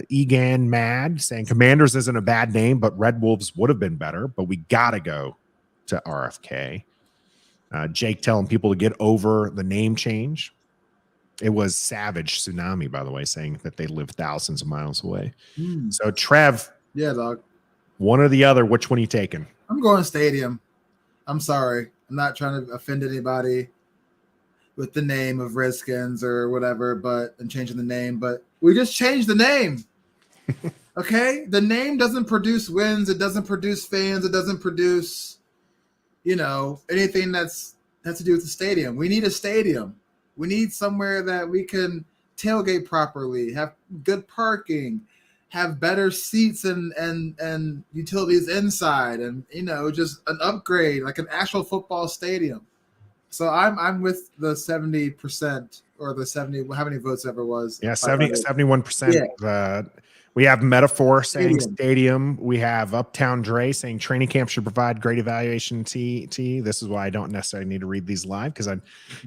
Speaker 1: Egan Mad saying Commanders isn't a bad name, but Red Wolves would have been better, but we got to go to RFK. Jake telling people to get over the name change. It was Savage Tsunami, by the way, saying that they live thousands of miles away. So Trev.
Speaker 3: Yeah, dog.
Speaker 1: One or the other, which one are you taking?
Speaker 3: I'm going stadium. I'm sorry. I'm not trying to offend anybody with the name of Redskins or whatever, and changing the name, but we just changed the name. Okay? The name doesn't produce wins. It doesn't produce fans. It doesn't produce, anything that's to do with the stadium. We need a stadium. We need somewhere that we can tailgate properly, have good parking, have better seats and utilities inside, and just an upgrade, like an actual football stadium. So I'm with the 70% or the 70, how many votes ever was.
Speaker 1: Yeah, 71%. Yeah. We have Metaphor saying stadium. We have Uptown Dre saying training camp should provide great evaluation T. This is why I don't necessarily need to read these live because I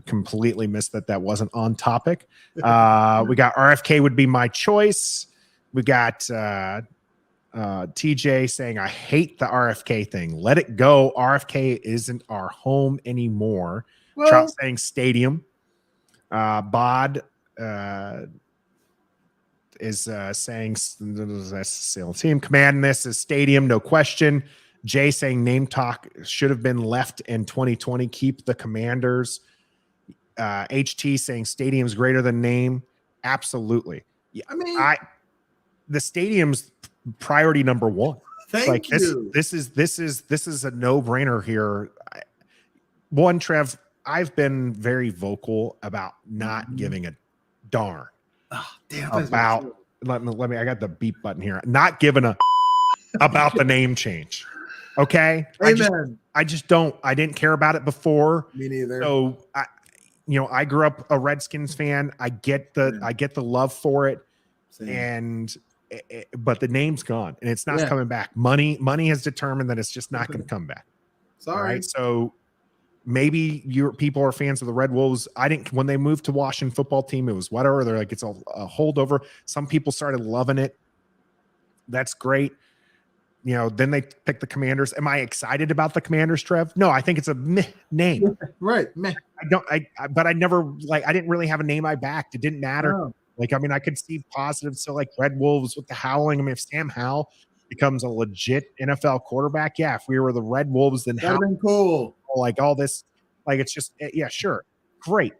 Speaker 1: completely missed that wasn't on topic. We got RFK would be my choice. We got TJ saying, I hate the RFK thing. Let it go. RFK isn't our home anymore. Well, Trout saying stadium. Bod is saying team command this is stadium, no question. Jay saying name talk should have been left in 2020. Keep the Commanders. HT saying stadium's greater than name. Absolutely. Yeah, I mean, the stadium's priority number one.
Speaker 3: Thank you.
Speaker 1: This is a no-brainer here. One, Trev, I've been very vocal about not giving a darn about. Let me. I got the beep button here. Not giving a about the name change. Okay.
Speaker 3: Amen.
Speaker 1: I just don't. I didn't care about it before.
Speaker 3: Me neither.
Speaker 1: So I grew up a Redskins fan. I get the love for it. Same. But the name's gone and it's not coming back. Money has determined that it's just not going to come back.
Speaker 3: Sorry.
Speaker 1: Right? So maybe your people are fans of the Red Wolves. When they moved to Washington football team, it was whatever. They're like, it's a holdover. Some people started loving it. That's great. Then they pick the Commanders. Am I excited about the Commanders, Trev? No, I think it's a meh name.
Speaker 3: Right. Meh.
Speaker 1: but I never I didn't really have a name I backed. It didn't matter.
Speaker 3: No.
Speaker 1: Like, I mean, I could see positives. So like Red Wolves with the Howling. I mean, if Sam Howell becomes a legit NFL quarterback, yeah, if we were the Red Wolves, then
Speaker 3: That'd have been cool.
Speaker 1: Like all this, like, it's just, yeah, sure. Great.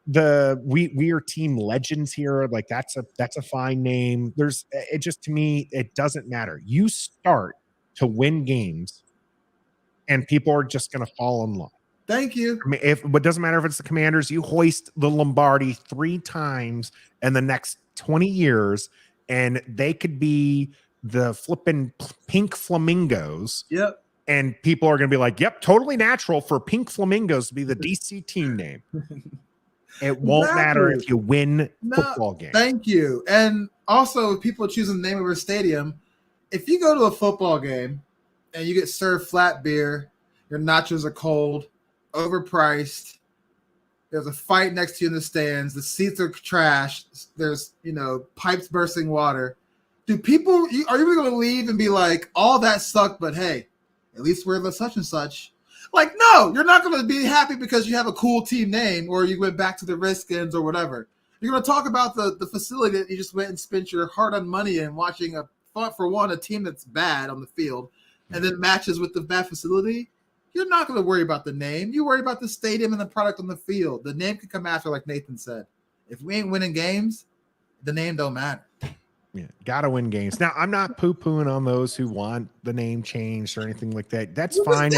Speaker 1: We are team legends here. Like that's a fine name. It just, to me, it doesn't matter. You start to win games and people are just going to fall in line.
Speaker 3: Thank you.
Speaker 1: I mean, it doesn't matter if it's the Commanders, you hoist the Lombardi 3 times in the next 20 years, and they could be the flipping pink flamingos.
Speaker 3: Yep.
Speaker 1: And people are going to be like, yep, totally natural for pink flamingos to be the DC team name. It won't matter if you win football games.
Speaker 3: Thank you. And also, people choosing the name of a stadium, if you go to a football game and you get served flat beer, your nachos are cold, overpriced, there's a fight next to you in the stands, the seats are trash, there's, pipes bursting water. Are you really going to leave and be like, all that sucked, but hey, at least we're the such and such? Like, no, you're not going to be happy because you have a cool team name or you went back to the Redskins or whatever. You're going to talk about the facility that you just went and spent your hard-earned money in watching a team that's bad on the field and then matches with the bad facility. You're not going to worry about the name. You worry about the stadium and the product on the field. The name can come after, like Nathan said. If we ain't winning games, the name don't matter.
Speaker 1: Yeah, gotta win games. Now, I'm not poo-pooing on those who want the name changed or anything like that. That's fine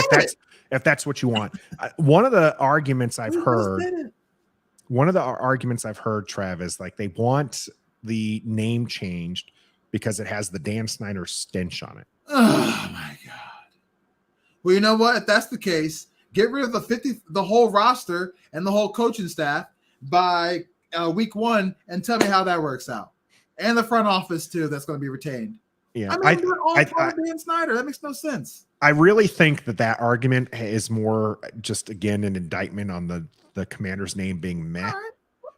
Speaker 1: if that's what you want. One of the arguments I've heard, Trav, is like they want the name changed because it has the Dan Snyder stench on it.
Speaker 3: Oh my God. Well, you know what? If that's the case, get rid of the whole roster and the whole coaching staff by week 1 and tell me how that works out. And the front office too, that's going to be retained.
Speaker 1: Yeah,
Speaker 3: I mean, they're all part of Dan Snyder. That makes no sense.
Speaker 1: I really think that argument is more just, again, an indictment on the Commander's name being meh. Right.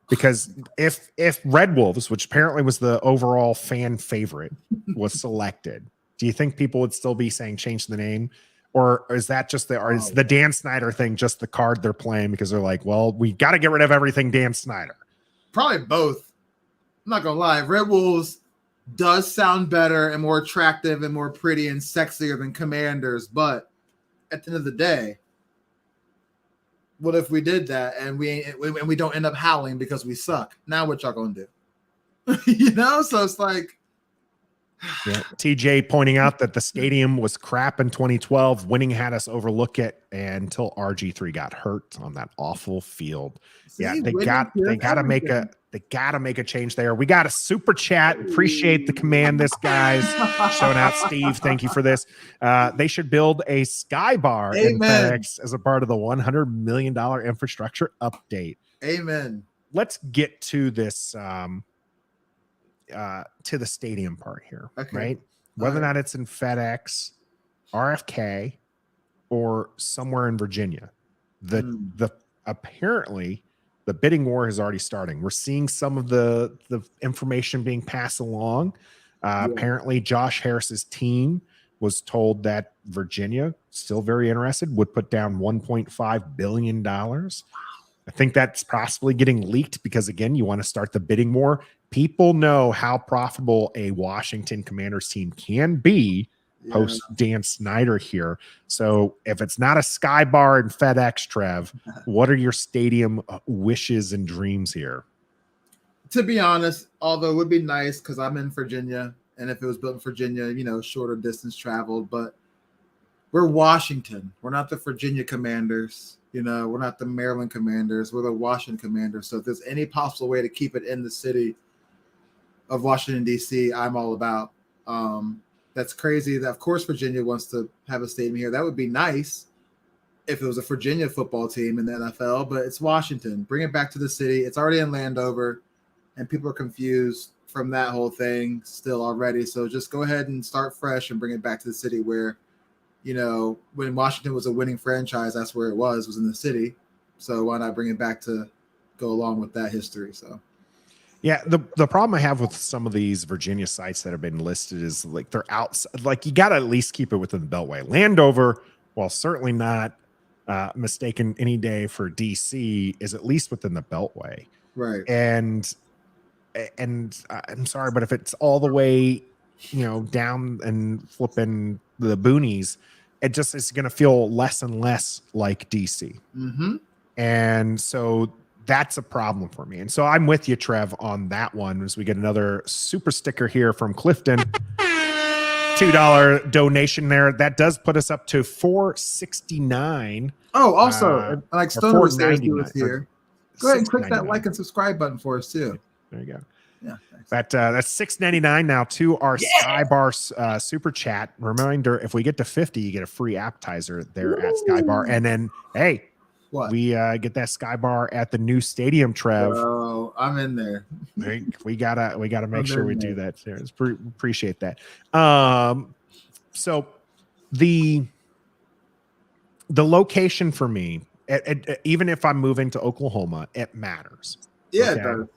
Speaker 1: Because if Red Wolves, which apparently was the overall fan favorite, was selected, do you think people would still be saying change the name? Or is that just is the Dan Snyder thing just the card they're playing because they're like, well, we got to get rid of everything Dan Snyder?
Speaker 3: Probably both. I'm not going to lie. Red Wolves does sound better and more attractive and more pretty and sexier than Commanders. But at the end of the day, what if we did that and we don't end up howling because we suck? Now what y'all going to do? So it's like,
Speaker 1: yeah, TJ pointing out that the stadium was crap in 2012. Winning had us overlook it until RG3 got hurt on that awful field. Yeah, they got to make a change there. We got a super chat. Appreciate the command, this guys. Showing out Steve. Thank you for this. They should build a sky bar in FedEx as a part of the $100 million infrastructure update.
Speaker 3: Amen.
Speaker 1: Let's get to this. To the stadium part here, okay. Right? Whether or not it's in FedEx, RFK, or somewhere in Virginia, the apparently the bidding war is already starting. We're seeing some of the information being passed along. Apparently, Josh Harris's team was told that Virginia, still very interested, would put down $1.5 billion. I think that's possibly getting leaked because, again, you want to start the bidding war. People know how profitable a Washington Commanders team can be post Dan Snyder here. So if it's not a sky bar in FedEx, Trev, what are your stadium wishes and dreams here?
Speaker 3: To be honest, although it would be nice because I'm in Virginia, and if it was built in Virginia, shorter distance traveled, but we're Washington. We're not the Virginia Commanders. We're not the Maryland Commanders. We're the Washington Commanders. So if there's any possible way to keep it in the city of Washington, D.C., I'm all about. That's crazy that, of course, Virginia wants to have a stadium here. That would be nice if it was a Virginia football team in the NFL, but it's Washington. Bring it back to the city. It's already in Landover, and people are confused from that whole thing still already. So just go ahead and start fresh and bring it back to the city where, when Washington was a winning franchise, that's where it was in the city. So why not bring it back to go along with that history? So.
Speaker 1: Yeah, the problem I have with some of these Virginia sites that have been listed is like they're outside. Like you got to at least keep it within the Beltway. Landover, while certainly not mistaken any day for DC is at least within the Beltway.
Speaker 3: Right.
Speaker 1: And I'm sorry, but if it's all the way, down and flipping the boonies, it just is going to feel less and less like DC.
Speaker 3: Mm-hmm.
Speaker 1: And so that's a problem for me. And so I'm with you, Trev, on that one as we get another super sticker here from Clifton. $2 donation there. That does put us up to $4.69.
Speaker 3: Oh, also, like Stoner was here. Go ahead and click that like and subscribe button for us too.
Speaker 1: There you go.
Speaker 3: Yeah,
Speaker 1: that's $6.99 now to our Skybar super chat. Reminder: if we get to 50, you get a free appetizer there at Skybar, and then
Speaker 3: what
Speaker 1: we get that Skybar at the new stadium. Trev,
Speaker 3: oh, I'm in there.
Speaker 1: we gotta make sure we do that. Appreciate that. So the location for me, even if I'm moving to Oklahoma, it matters.
Speaker 3: Yeah,
Speaker 1: okay?
Speaker 3: it does.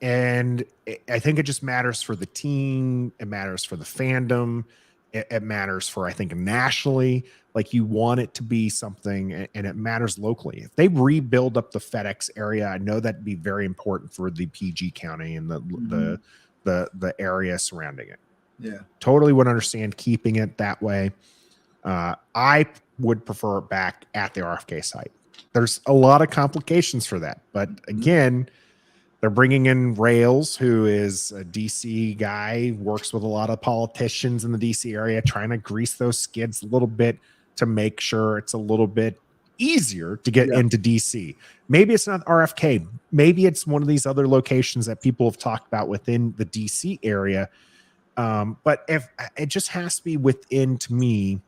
Speaker 1: And I think it just matters for the team. It matters for the fandom. It matters for, I think, nationally. Like, you want it to be something, and it matters locally. If they rebuild up the FedEx area, I know that'd be very important for the PG County and the area surrounding it.
Speaker 3: Yeah,
Speaker 1: totally would understand keeping it that way. I would prefer it back at the RFK site. There's a lot of complications for that, but again, they're bringing in Rails, who is a DC guy, works with a lot of politicians in the DC area, trying to grease those skids a little bit to make sure it's a little bit easier to get into DC. Maybe it's not RFK. Maybe it's one of these other locations that people have talked about within the DC area. But if it just has to be within, to me,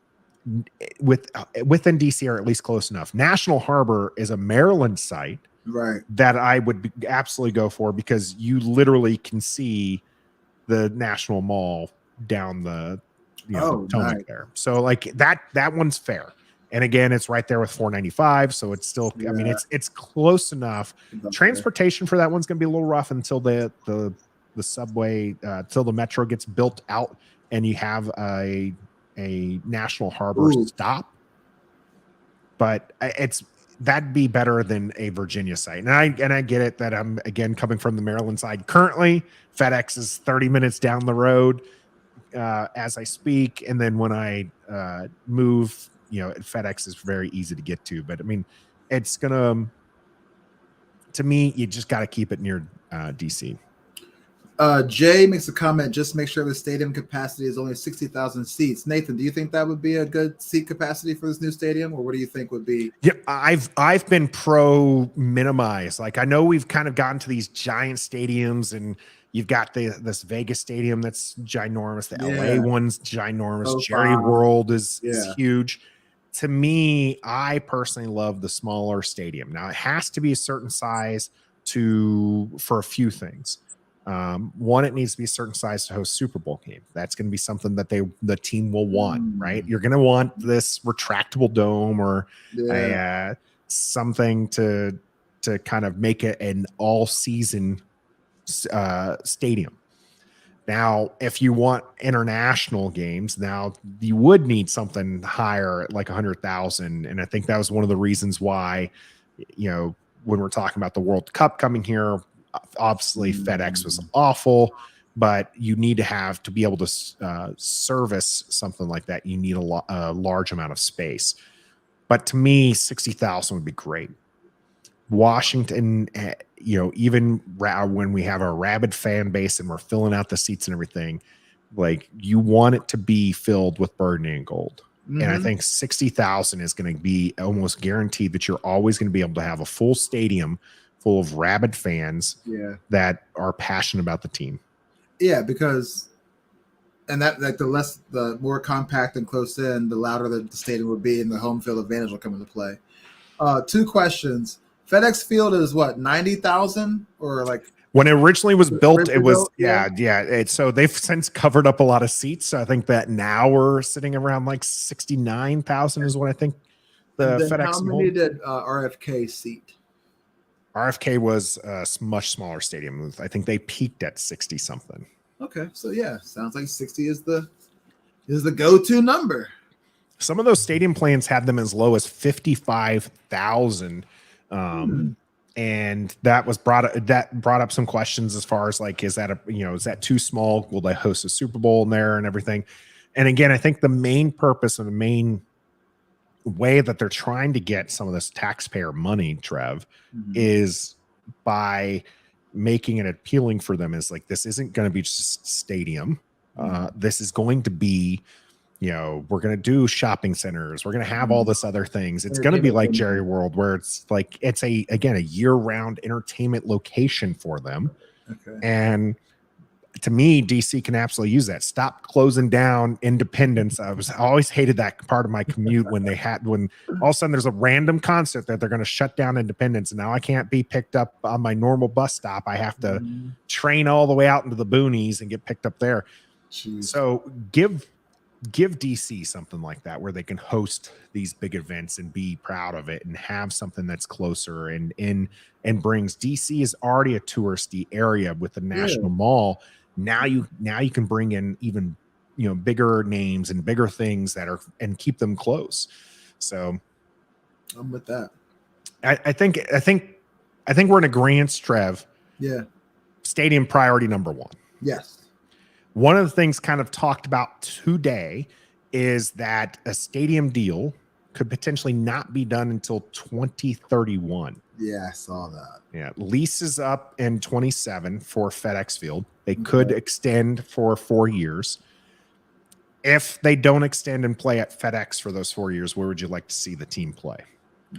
Speaker 1: within DC, or at least close enough. National Harbor is a Maryland site.
Speaker 3: Right.
Speaker 1: That I would absolutely go for, because you literally can see the National Mall down the Potomac there. So like that one's fair. And again, it's right there with 495. So it's still, I mean, it's close enough. Transportation for that one's going to be a little rough until the subway, till the metro gets built out and you have a National Harbor stop. But that'd be better than a Virginia site. And I get it that I'm, again, coming from the Maryland side. Currently, FedEx is 30 minutes down the road as I speak. And then when I move, FedEx is very easy to get to. But, I mean, it's going to me, you just got to keep it near DC.
Speaker 3: Jay makes a comment, just make sure the stadium capacity is only 60,000 seats. Nathan, do you think that would be a good seat capacity for this new stadium, or what do you think would be?
Speaker 1: Yeah, I've been pro minimize. Like, I know we've kind of gotten to these giant stadiums, and you've got this Vegas stadium that's ginormous. The LA one's ginormous. Jerry World is huge. To me, I personally love the smaller stadium. Now, it has to be a certain size for a few things. One, it needs to be a certain size to host Super Bowl game. That's going to be something that the team will want, right? You're going to want this retractable dome or something to kind of make it an all-season stadium. Now, if you want international games, now you would need something higher, like 100,000. And I think that was one of the reasons why, when we're talking about the World Cup coming here, obviously FedEx was awful, but you need to be able to service something like that. You need a large amount of space. But to me, 60,000 would be great. Washington, even when we have a rabid fan base and we're filling out the seats and everything, like, you want it to be filled with burgundy and gold. And I think 60,000 is going to be almost guaranteed that you're always going to be able to have a full stadium full of rabid fans that are passionate about the team.
Speaker 3: Yeah, because that, like, the more compact and close in, the louder the stadium would be, and the home field advantage will come into play. 2 questions. FedEx Field is what, 90,000 or like? When it
Speaker 1: originally was built, it was so they've since covered up a lot of seats. So I think that now we're sitting around like 69,000 is what I think the FedEx.
Speaker 3: How many did RFK seat?
Speaker 1: RFK was a much smaller stadium. I think they peaked at 60 something.
Speaker 3: Okay, so sounds like 60 is the go-to number.
Speaker 1: Some of those stadium plans had them as low as 55,000. And that brought up some questions as far as like, is that too small? Will they host a Super Bowl in there and everything? And again, I think the main purpose and the main way that they're trying to get some of this taxpayer money, Trev, is by making it appealing for them. Is like, this isn't going to be just stadium. This is going to be, we're going to do shopping centers. We're going to have all this other things. It's going to be like Jerry World, where it's like, it's a year-round entertainment location for them.
Speaker 3: Okay.
Speaker 1: And to me, DC can absolutely use that. Stop closing down Independence. I always hated that part of my commute when all of a sudden there's a random concert that they're going to shut down Independence. And now I can't be picked up on my normal bus stop. I have to train all the way out into the boonies and get picked up there.
Speaker 3: Jeez.
Speaker 1: So give DC something like that where they can host these big events and be proud of it and have something that's closer and brings. DC is already a touristy area with the National Mall. Now you can bring in even bigger names and bigger things and keep them close. So
Speaker 3: I'm with that.
Speaker 1: I think we're in agreement, Trev.
Speaker 3: Yeah.
Speaker 1: Stadium priority number one.
Speaker 3: Yes.
Speaker 1: One of the things kind of talked about today is that a stadium deal could potentially not be done until 2031.
Speaker 3: Yeah, I saw that.
Speaker 1: Yeah, lease is up in 27 for FedEx Field. They could extend for 4 years. If they don't extend and play at FedEx for those 4 years, where would you like to see the team play?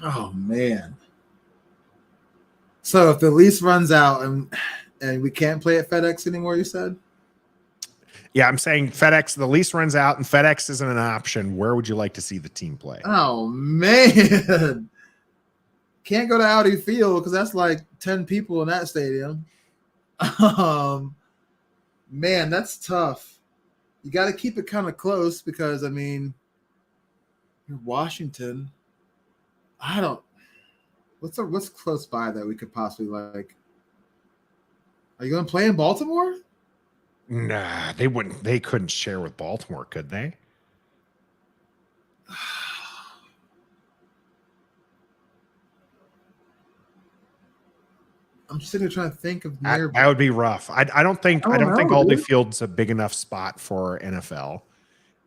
Speaker 3: Oh man. So if the lease runs out and we can't play at FedEx anymore, you said?
Speaker 1: Yeah, I'm saying FedEx, the lease runs out and FedEx isn't an option. Where would you like to see the team play?
Speaker 3: Oh man. Can't go to Audi Field because that's like 10 people in that stadium. Man, that's tough. You got to keep it kind of close because, you're Washington. What's close by that we could possibly like? Are you going to play in Baltimore?
Speaker 1: Nah, they wouldn't. They couldn't share with Baltimore, could they?
Speaker 3: I'm sitting there trying to think of
Speaker 1: that would be rough. I don't think Aldi Field's a big enough spot for NFL.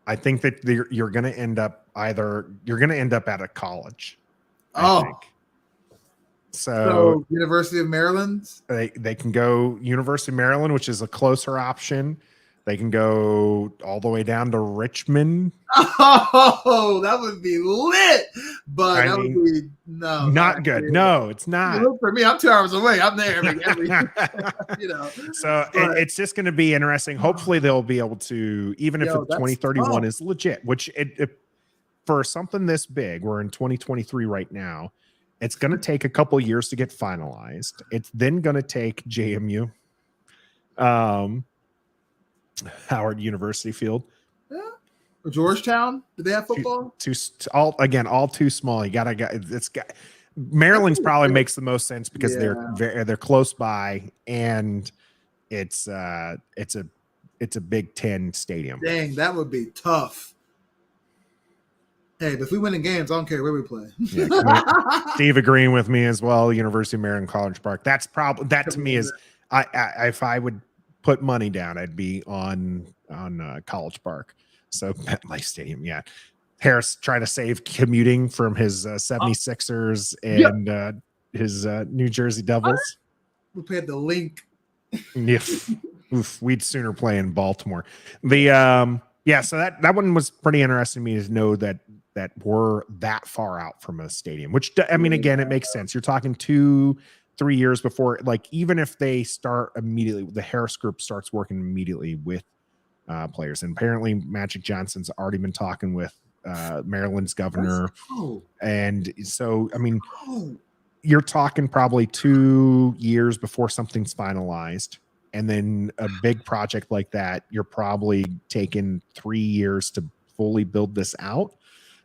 Speaker 1: I think that you're going to end up at a college. I think. So
Speaker 3: University of Maryland.
Speaker 1: They can go University of Maryland, which is a closer option. They can go all the way down to Richmond.
Speaker 3: Oh, that would be lit, but would be
Speaker 1: not good. No, it's not.
Speaker 3: For me, I'm 2 hours away. I'm there.
Speaker 1: So it's just going to be interesting. Hopefully, they'll be able to, even if 2031 is legit, which for something this big, we're in 2023 right now. It's going to take a couple years to get finalized. It's then going to take JMU. Howard University Field.
Speaker 3: Yeah. Or Georgetown. Do they have football?
Speaker 1: All too small. Maryland's probably makes the most sense because they're close by and it's a Big Ten stadium.
Speaker 3: Dang, that would be tough. Hey, but if we win in games, I don't care where we play.
Speaker 1: Yeah, Steve agreeing with me as well. University of Maryland, College Park. That's probably to me is if I would put money down, I'd be on College Park. So MetLife Stadium, yeah. Harris trying to save commuting from his 76ers and his New Jersey Devils.
Speaker 3: We played the link.
Speaker 1: Oof, we'd sooner play in Baltimore. So that one was pretty interesting to me to know that we're that far out from a stadium, which again, it makes sense. You're talking 2-3 years before, like, even if they start immediately, the Harris group starts working immediately with players. And apparently Magic Johnson's already been talking with Maryland's governor. And so, you're talking probably 2 years before something's finalized. And then a big project like that, you're probably taking 3 years to fully build this out.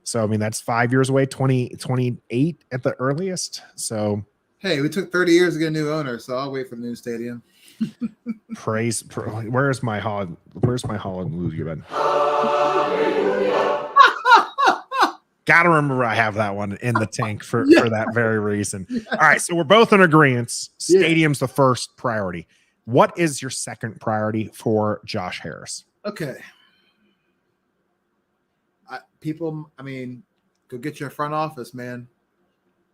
Speaker 1: So, that's 5 years away, 2028 at the earliest. So,
Speaker 3: hey, we took 30 years to get a new owner, so I'll wait for the new stadium.
Speaker 1: Where's my Hollywood? Gotta remember I have that one in the tank for that very reason.
Speaker 3: Yeah.
Speaker 1: All right, so we're both in agreement.
Speaker 3: Yeah.
Speaker 1: Stadium's the first priority. What is your second priority for Josh Harris?
Speaker 3: Okay. I mean, go get your front office, man.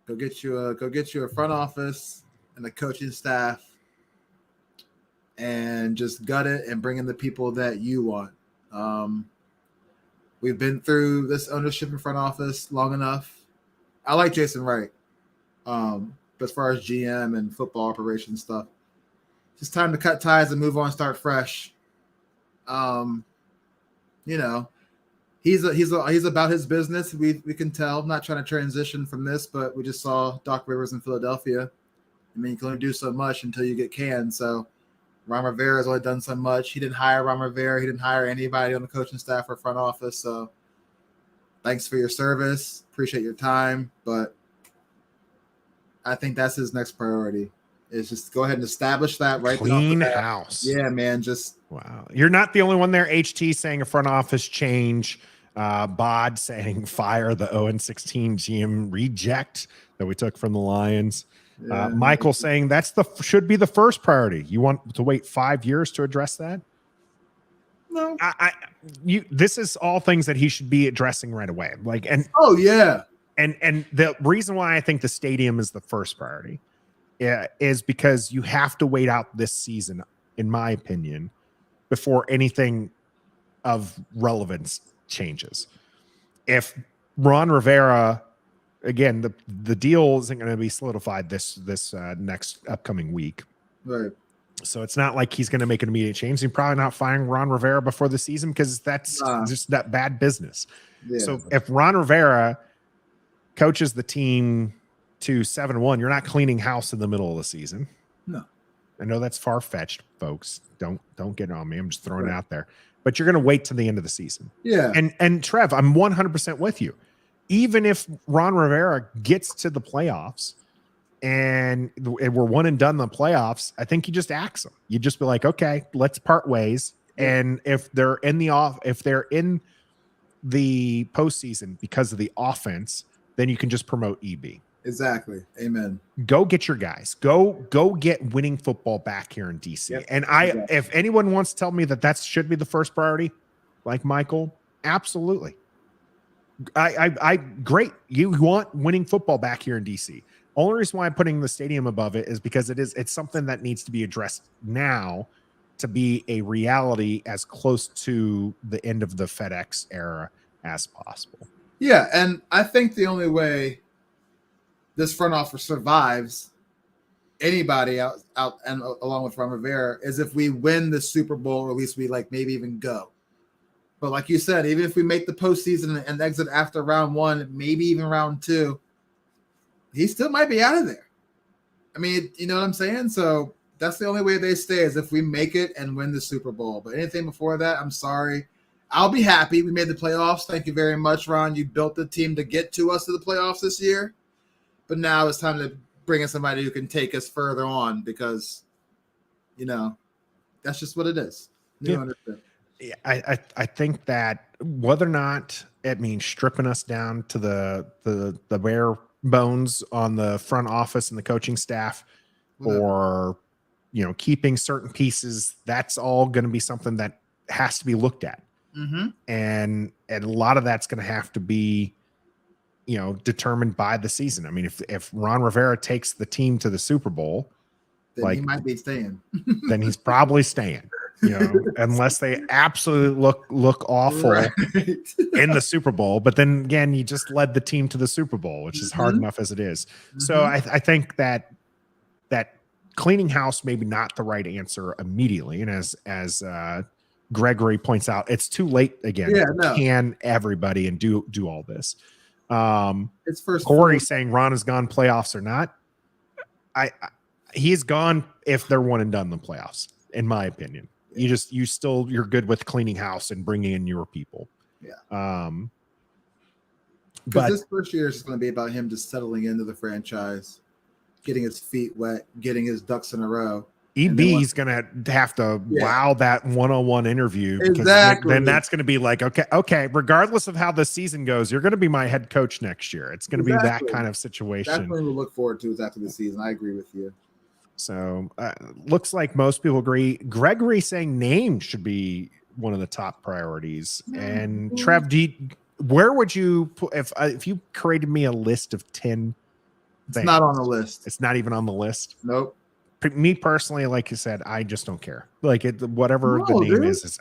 Speaker 3: Go get you a front office and a coaching staff, and just gut it and bring in the people that you want. We've been through this ownership and front office long enough. I like Jason Wright, but as far as GM and football operations stuff, it's time to cut ties and move on, start fresh. He's about his business. We can tell. I'm not trying to transition from this, but we just saw Doc Rivers in Philadelphia. I mean, you can only do so much until you get canned. So Ron Rivera has only done so much. He didn't hire Ron Rivera. He didn't hire anybody on the coaching staff or front office. So thanks for your service. Appreciate your time. But I think that's his next priority, is just go ahead and establish that right.
Speaker 1: Clean house.
Speaker 3: Yeah, man. Just
Speaker 1: wow. You're not the only one there. HT saying a front office change. Bod saying fire the 0-16 GM reject that we took from the Lions. Michael saying should be the first priority. You want to wait 5 years to address that?
Speaker 3: No.
Speaker 1: This is all things that he should be addressing right away.
Speaker 3: Oh yeah.
Speaker 1: And the reason why I think the stadium is the first priority is because you have to wait out this season, in my opinion, before anything of relevance changes. If Ron Rivera, again, the deal isn't going to be solidified this next upcoming week.
Speaker 3: Right.
Speaker 1: So it's not like he's going to make an immediate change. He's probably not firing Ron Rivera before the season because that's just that bad business. Yeah. So if Ron Rivera coaches the team to 7-1, you're not cleaning house in the middle of the season.
Speaker 3: No.
Speaker 1: I know that's far-fetched, folks. Don't get on me. I'm just throwing it out there. But you're going to wait to the end of the season.
Speaker 3: Yeah.
Speaker 1: And Trev, I'm 100% with you. Even if Ron Rivera gets to the playoffs and we're one and done in the playoffs, I think you just axe them. You just be like, okay, let's part ways. And if they're in the postseason because of the offense, then you can just promote EB.
Speaker 3: Exactly. Amen.
Speaker 1: Go get your guys. Go get winning football back here in DC. Yep. And if anyone wants to tell me that should be the first priority, like Michael, absolutely. I great. You want winning football back here in DC. Only reason why I'm putting the stadium above it is because it's something that needs to be addressed now to be a reality as close to the end of the FedEx era as possible.
Speaker 3: Yeah, and I think the only way this front office survives anybody out and along with Ron Rivera is if we win the Super Bowl, or at least we maybe even go. But like you said, even if we make the postseason and exit after round 1, maybe even round 2, he still might be out of there. I mean, you know what I'm saying? So that's the only way they stay, is if we make it and win the Super Bowl. But anything before that, I'm sorry. I'll be happy. We made the playoffs. Thank you very much, Ron. You built the team to get to us to the playoffs this year. But now it's time to bring in somebody who can take us further on, because, that's just what it is. You understand?
Speaker 1: Yeah, I think that whether or not it means stripping us down to the bare bones on the front office and the coaching staff, or keeping certain pieces, that's all going to be something that has to be looked at. Mm-hmm. And a lot of that's going to have to be determined by the season. I mean, if Ron Rivera takes the team to the Super Bowl,
Speaker 3: then he might be staying.
Speaker 1: Then he's probably staying. Unless they absolutely look awful in the Super Bowl. But then again, you just led the team to the Super Bowl, which is hard enough as it is. Mm-hmm. So I think that cleaning house maybe not the right answer immediately. And as Gregory points out, it's too late again to can everybody and do all this.
Speaker 3: It's first.
Speaker 1: Corey saying Ron has gone playoffs or not. He's gone if they're one and done in the playoffs, in my opinion. You're good with cleaning house and bringing in your people.
Speaker 3: Yeah. But this first year is just going to be about him just settling into the franchise, getting his feet wet, getting his ducks in a row.
Speaker 1: EB's gonna have to wow that one-on-one interview because then that's gonna be like, okay, regardless of how the season goes, you're gonna be my head coach next year. It's gonna be that kind of situation.
Speaker 3: That's what we'll look forward to is after the season. I agree with you.
Speaker 1: So looks like most people agree. Gregory saying name should be one of the top priorities. And Trev, where would you put if you created me a list of 10
Speaker 3: It's
Speaker 1: things?
Speaker 3: not on the list.
Speaker 1: It's not even on the list.
Speaker 3: Nope.
Speaker 1: Me personally, like you said, I just don't care. Like whatever the name is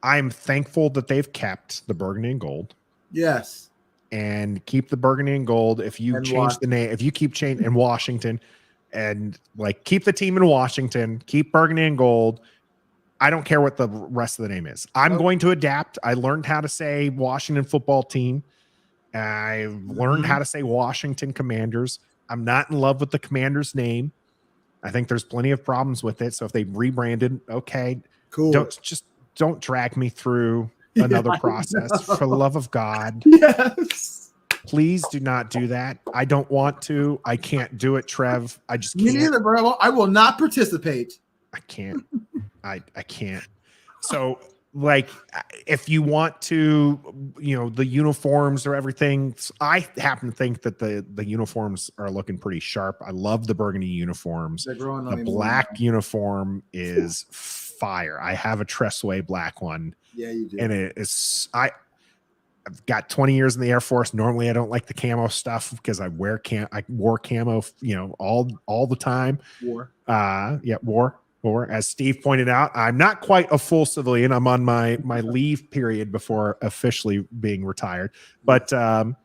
Speaker 1: I'm thankful that they've kept the burgundy and gold.
Speaker 3: Yes.
Speaker 1: And keep the burgundy and gold. If you change the name, if you keep changing in Washington and like keep the team in Washington, keep burgundy and gold. I don't care what the rest of the name is. I'm going to adapt. I learned how to say Washington football team. I learned how to say Washington Commanders. I'm not in love with the Commanders name. I think there's plenty of problems with it. So if they rebranded, okay,
Speaker 3: cool.
Speaker 1: Don't drag me through another process for the love of God.
Speaker 3: Yes.
Speaker 1: Please do not do that. I don't want to. I can't do it, Trev. I just can't.
Speaker 3: Me neither, bro. I will not participate.
Speaker 1: I can't. I can't. So like if you want to, the uniforms or everything, I happen to think that the uniforms are looking pretty sharp. I love the burgundy uniforms. The black uniform is fire. I have a Tressway black one.
Speaker 3: Yeah, you do.
Speaker 1: And it is I've got 20 years in the Air Force. Normally I don't like the camo stuff because I wore camo, all the time. War. As Steve pointed out, I'm not quite a full civilian. I'm on my leave period before officially being retired. But the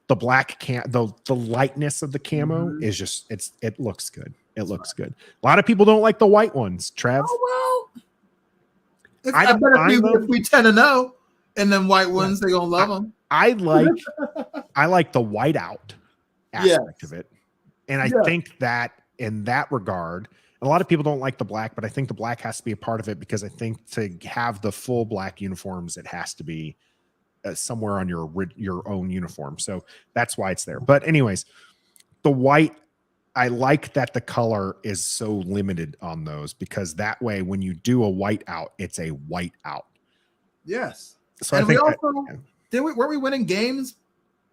Speaker 1: black the lightness of the camo is just it looks good. It looks good. A lot of people don't like the white ones, Trev.
Speaker 3: Oh well. If we 10-0 and then white ones, they're gonna love them.
Speaker 1: I like the white out aspect of it. And I think that in that regard, a lot of people don't like the black, but I think the black has to be a part of it because I think to have the full black uniforms, it has to be somewhere on your own uniform. So that's why it's there. But anyways, the white, I like that the color is so limited on those because that way when you do a white out, it's a white out.
Speaker 3: Yes.
Speaker 1: So
Speaker 3: and we were we winning games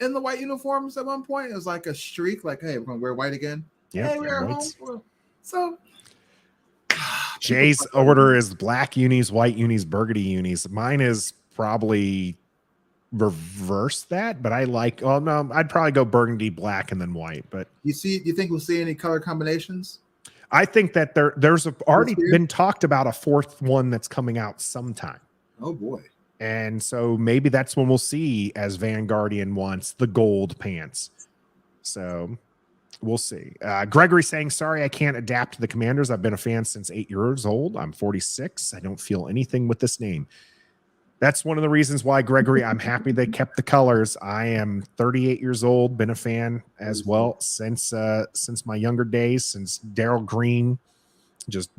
Speaker 3: in the white uniforms at one point? It was like a streak, like, hey, we're gonna wear white again.
Speaker 1: Yeah,
Speaker 3: hey, we're home. So
Speaker 1: Jay's order is black unis, white unis, burgundy unis. Mine is probably reverse that, but I like. Oh no, I'd probably go burgundy, black, and then white. But
Speaker 3: you think we'll see any color combinations?
Speaker 1: I think that there's already been talked about a fourth one that's coming out sometime.
Speaker 3: Oh boy.
Speaker 1: And so maybe that's when we'll see, as Vanguardian wants, the gold pants. So we'll see. Gregory saying, sorry, I can't adapt to the Commanders. I've been a fan since 8 years old. I'm 46. I don't feel anything with this name. That's one of the reasons why, Gregory, I'm happy they kept the colors. I am 38 years old, been a fan as well since my younger days, since Darryl Green just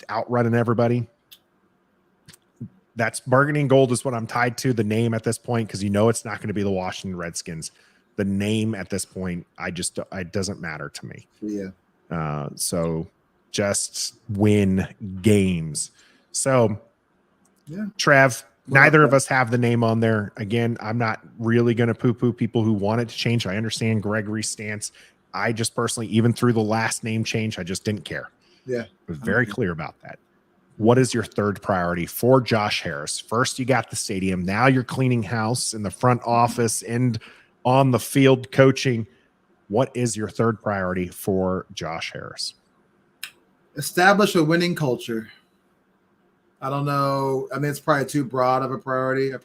Speaker 1: outrunning everybody. That's burgundy and gold is what I'm tied to, the name at this point, because it's not going to be the Washington Redskins. The name at this point, it doesn't matter to me.
Speaker 3: Yeah.
Speaker 1: So just win games. So,
Speaker 3: yeah,
Speaker 1: Trev, neither of us have the name on there. Again, I'm not really going to poo-poo people who want it to change. I understand Gregory's stance. I just personally, even through the last name change, I just didn't care.
Speaker 3: Yeah.
Speaker 1: I was very clear about that. What is your third priority for Josh Harris? First, you got the stadium. Now you're cleaning house in the front office and on the field coaching. What is your third priority for Josh Harris?
Speaker 3: Establish a winning culture. I don't know. I mean, it's probably too broad of a priority. I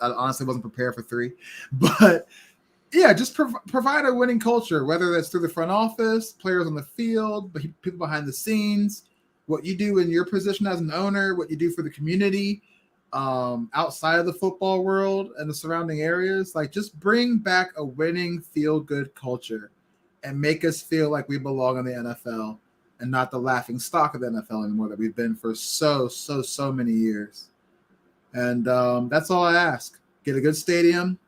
Speaker 3: honestly wasn't prepared for 3, but yeah, just provide a winning culture, whether that's through the front office, players on the field, but people behind the scenes, what you do in your position as an owner, what you do for the community, outside of the football world and the surrounding areas. Like, just bring back a winning, feel-good culture and make us feel like we belong in the NFL and not the laughing stock of the NFL anymore that we've been for so many years. And that's all I ask. Get a good stadium,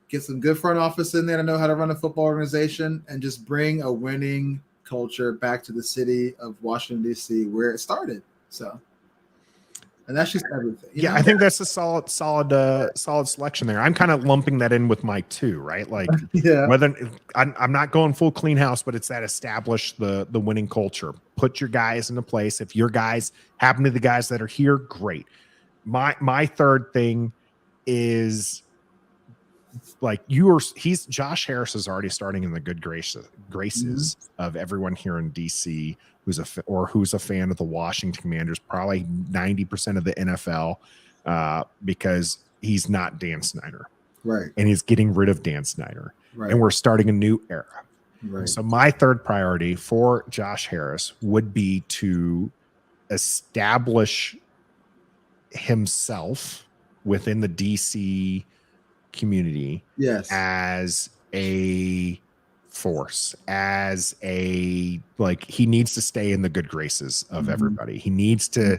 Speaker 3: get some good front office in there to know how to run a football organization, and just bring a winning culture back to the city of Washington, D.C., where it started. So, and that's just everything.
Speaker 1: Yeah, I think that's a solid selection there. I'm kind of lumping that in with my 2, right? Like, whether I'm not going full clean house, but it's that establish the winning culture. Put your guys into place. If your guys happen to be the guys that are here, great. My third thing is like Josh Harris is already starting in the good graces of everyone here in DC who's a fan of the Washington Commanders, probably 90% of the NFL, because he's not Dan Snyder,
Speaker 3: right?
Speaker 1: And he's getting rid of Dan Snyder,
Speaker 3: right?
Speaker 1: And we're starting a new era,
Speaker 3: right?
Speaker 1: So my third priority for Josh Harris would be to establish himself within the DC community, as a force, as a, like, he needs to stay in the good graces of everybody. He needs to,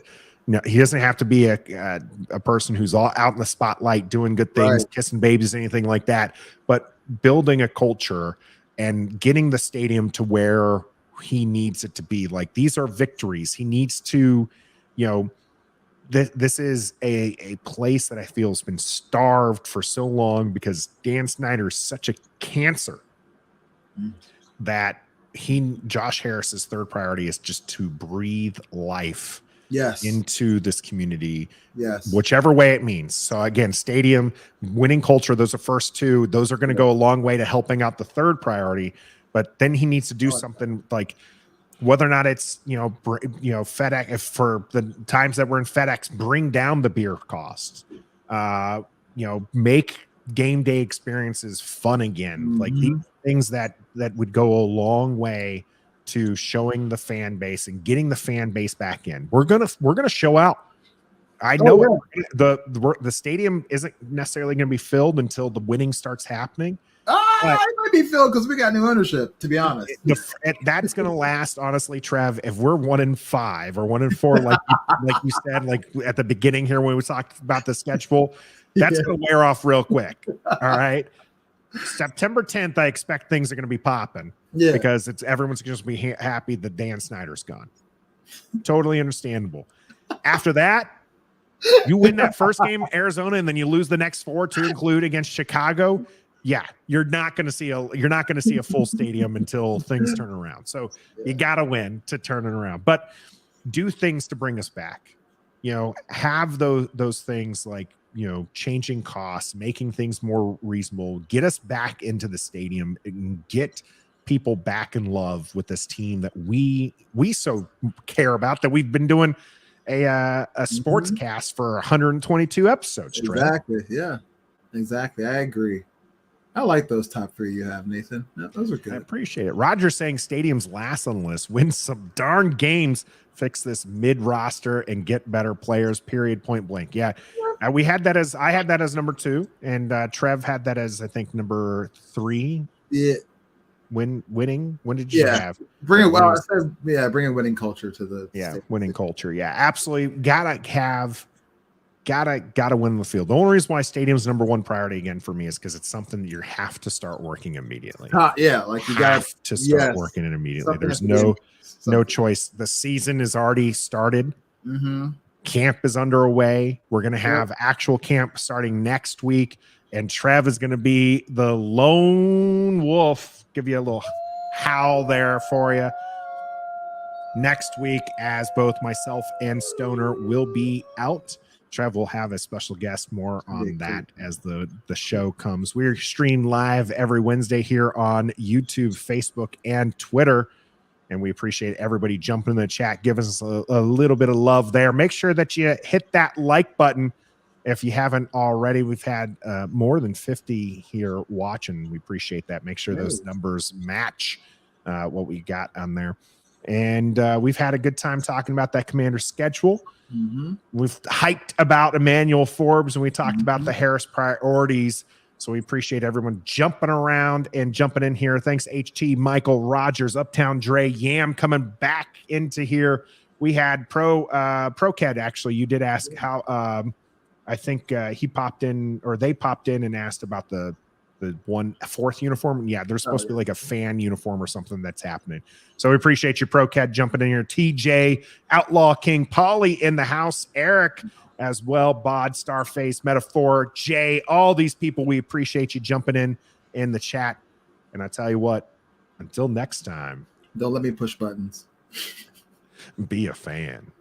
Speaker 1: he doesn't have to be a person who's all out in the spotlight doing good things, kissing babies, anything like that, but building a culture and getting the stadium to where he needs it to be. Like, these are victories. He needs to, this is a place that I feel has been starved for so long because Dan Snyder is such a cancer that Josh Harris's third priority is just to breathe life into this community, whichever way it means. So again, stadium, winning culture, those are first 2. Those are going to go a long way to helping out the third priority, but then he needs to do something, like, whether or not it's, FedEx, if for the times that we're in FedEx, bring down the beer costs, make game day experiences fun again. Like, these things that would go a long way to showing the fan base and getting the fan base back in. We're going to show out. I know the stadium isn't necessarily going to be filled until the winning starts happening.
Speaker 3: It might be filled because we got new ownership, to be honest.
Speaker 1: That's going to last, honestly, Trev, if we're 1-5 or 1-4, like you said, like at the beginning here when we talked about the schedule, that's going to wear off real quick. All right. September 10th, I expect things are going to be popping because everyone's going to be happy that Dan Snyder's gone. Totally understandable. After that, you win that first game, Arizona, and then you lose the next 4 to include against Chicago. Yeah, you're not going to see a full stadium until things turn around. So you got to win to turn it around, but do things to bring us back. Have those things like, changing costs, making things more reasonable, get us back into the stadium and get people back in love with this team that we so care about, that we've been doing a sports cast for 122 episodes.
Speaker 3: Exactly. Yeah, exactly. I agree. I like those top 3 you have, Nathan. Yeah, those are good.
Speaker 1: I appreciate it. Roger's saying stadiums last on the list. Win some darn games, fix this mid roster, and get better players. Period. Point blank. Yeah, I had that as number 2, and Trev had that as, I think, number 3.
Speaker 3: Yeah.
Speaker 1: Winning. When did you have?
Speaker 3: Bring winning culture to the
Speaker 1: stadium. Winning culture. Yeah, absolutely. Gotta win the field. The only reason why stadium's number 1 priority again for me is because it's something that you have to start working immediately.
Speaker 3: Like you got
Speaker 1: to start working it immediately. There's no choice. The season is already started. Camp is underway. We're gonna have actual camp starting next week, and Trev is gonna be the lone wolf. Give you a little howl there for you next week, as both myself and Stoner will be out. Trev will have a special guest, more on that as the show comes. We're streamed live every Wednesday here on YouTube, Facebook, and Twitter. And we appreciate everybody jumping in the chat, giving us a little bit of love there. Make sure that you hit that like button if you haven't already. We've had more than 50 here watching. We appreciate that. Make sure those numbers match what we got on there. And we've had a good time talking about that Commander schedule. We've hyped about Emmanuel Forbes, and we talked about the Harris priorities. So we appreciate everyone jumping around and jumping in here. Thanks, HT, Michael, Rogers, Uptown Dre, Yam coming back into here. We had ProCAD, actually. You did ask how I think he popped in, or they popped in and asked about the the 1/4 uniform. Yeah, there's supposed to be like a fan uniform or something that's happening. So we appreciate you, ProCat, jumping in here. TJ, Outlaw King, Polly in the house, Eric as well, Bod, Starface, Metaphor, Jay, all these people. We appreciate you jumping in the chat. And I tell you what, until next time,
Speaker 3: Don't let me push buttons.
Speaker 1: be a fan.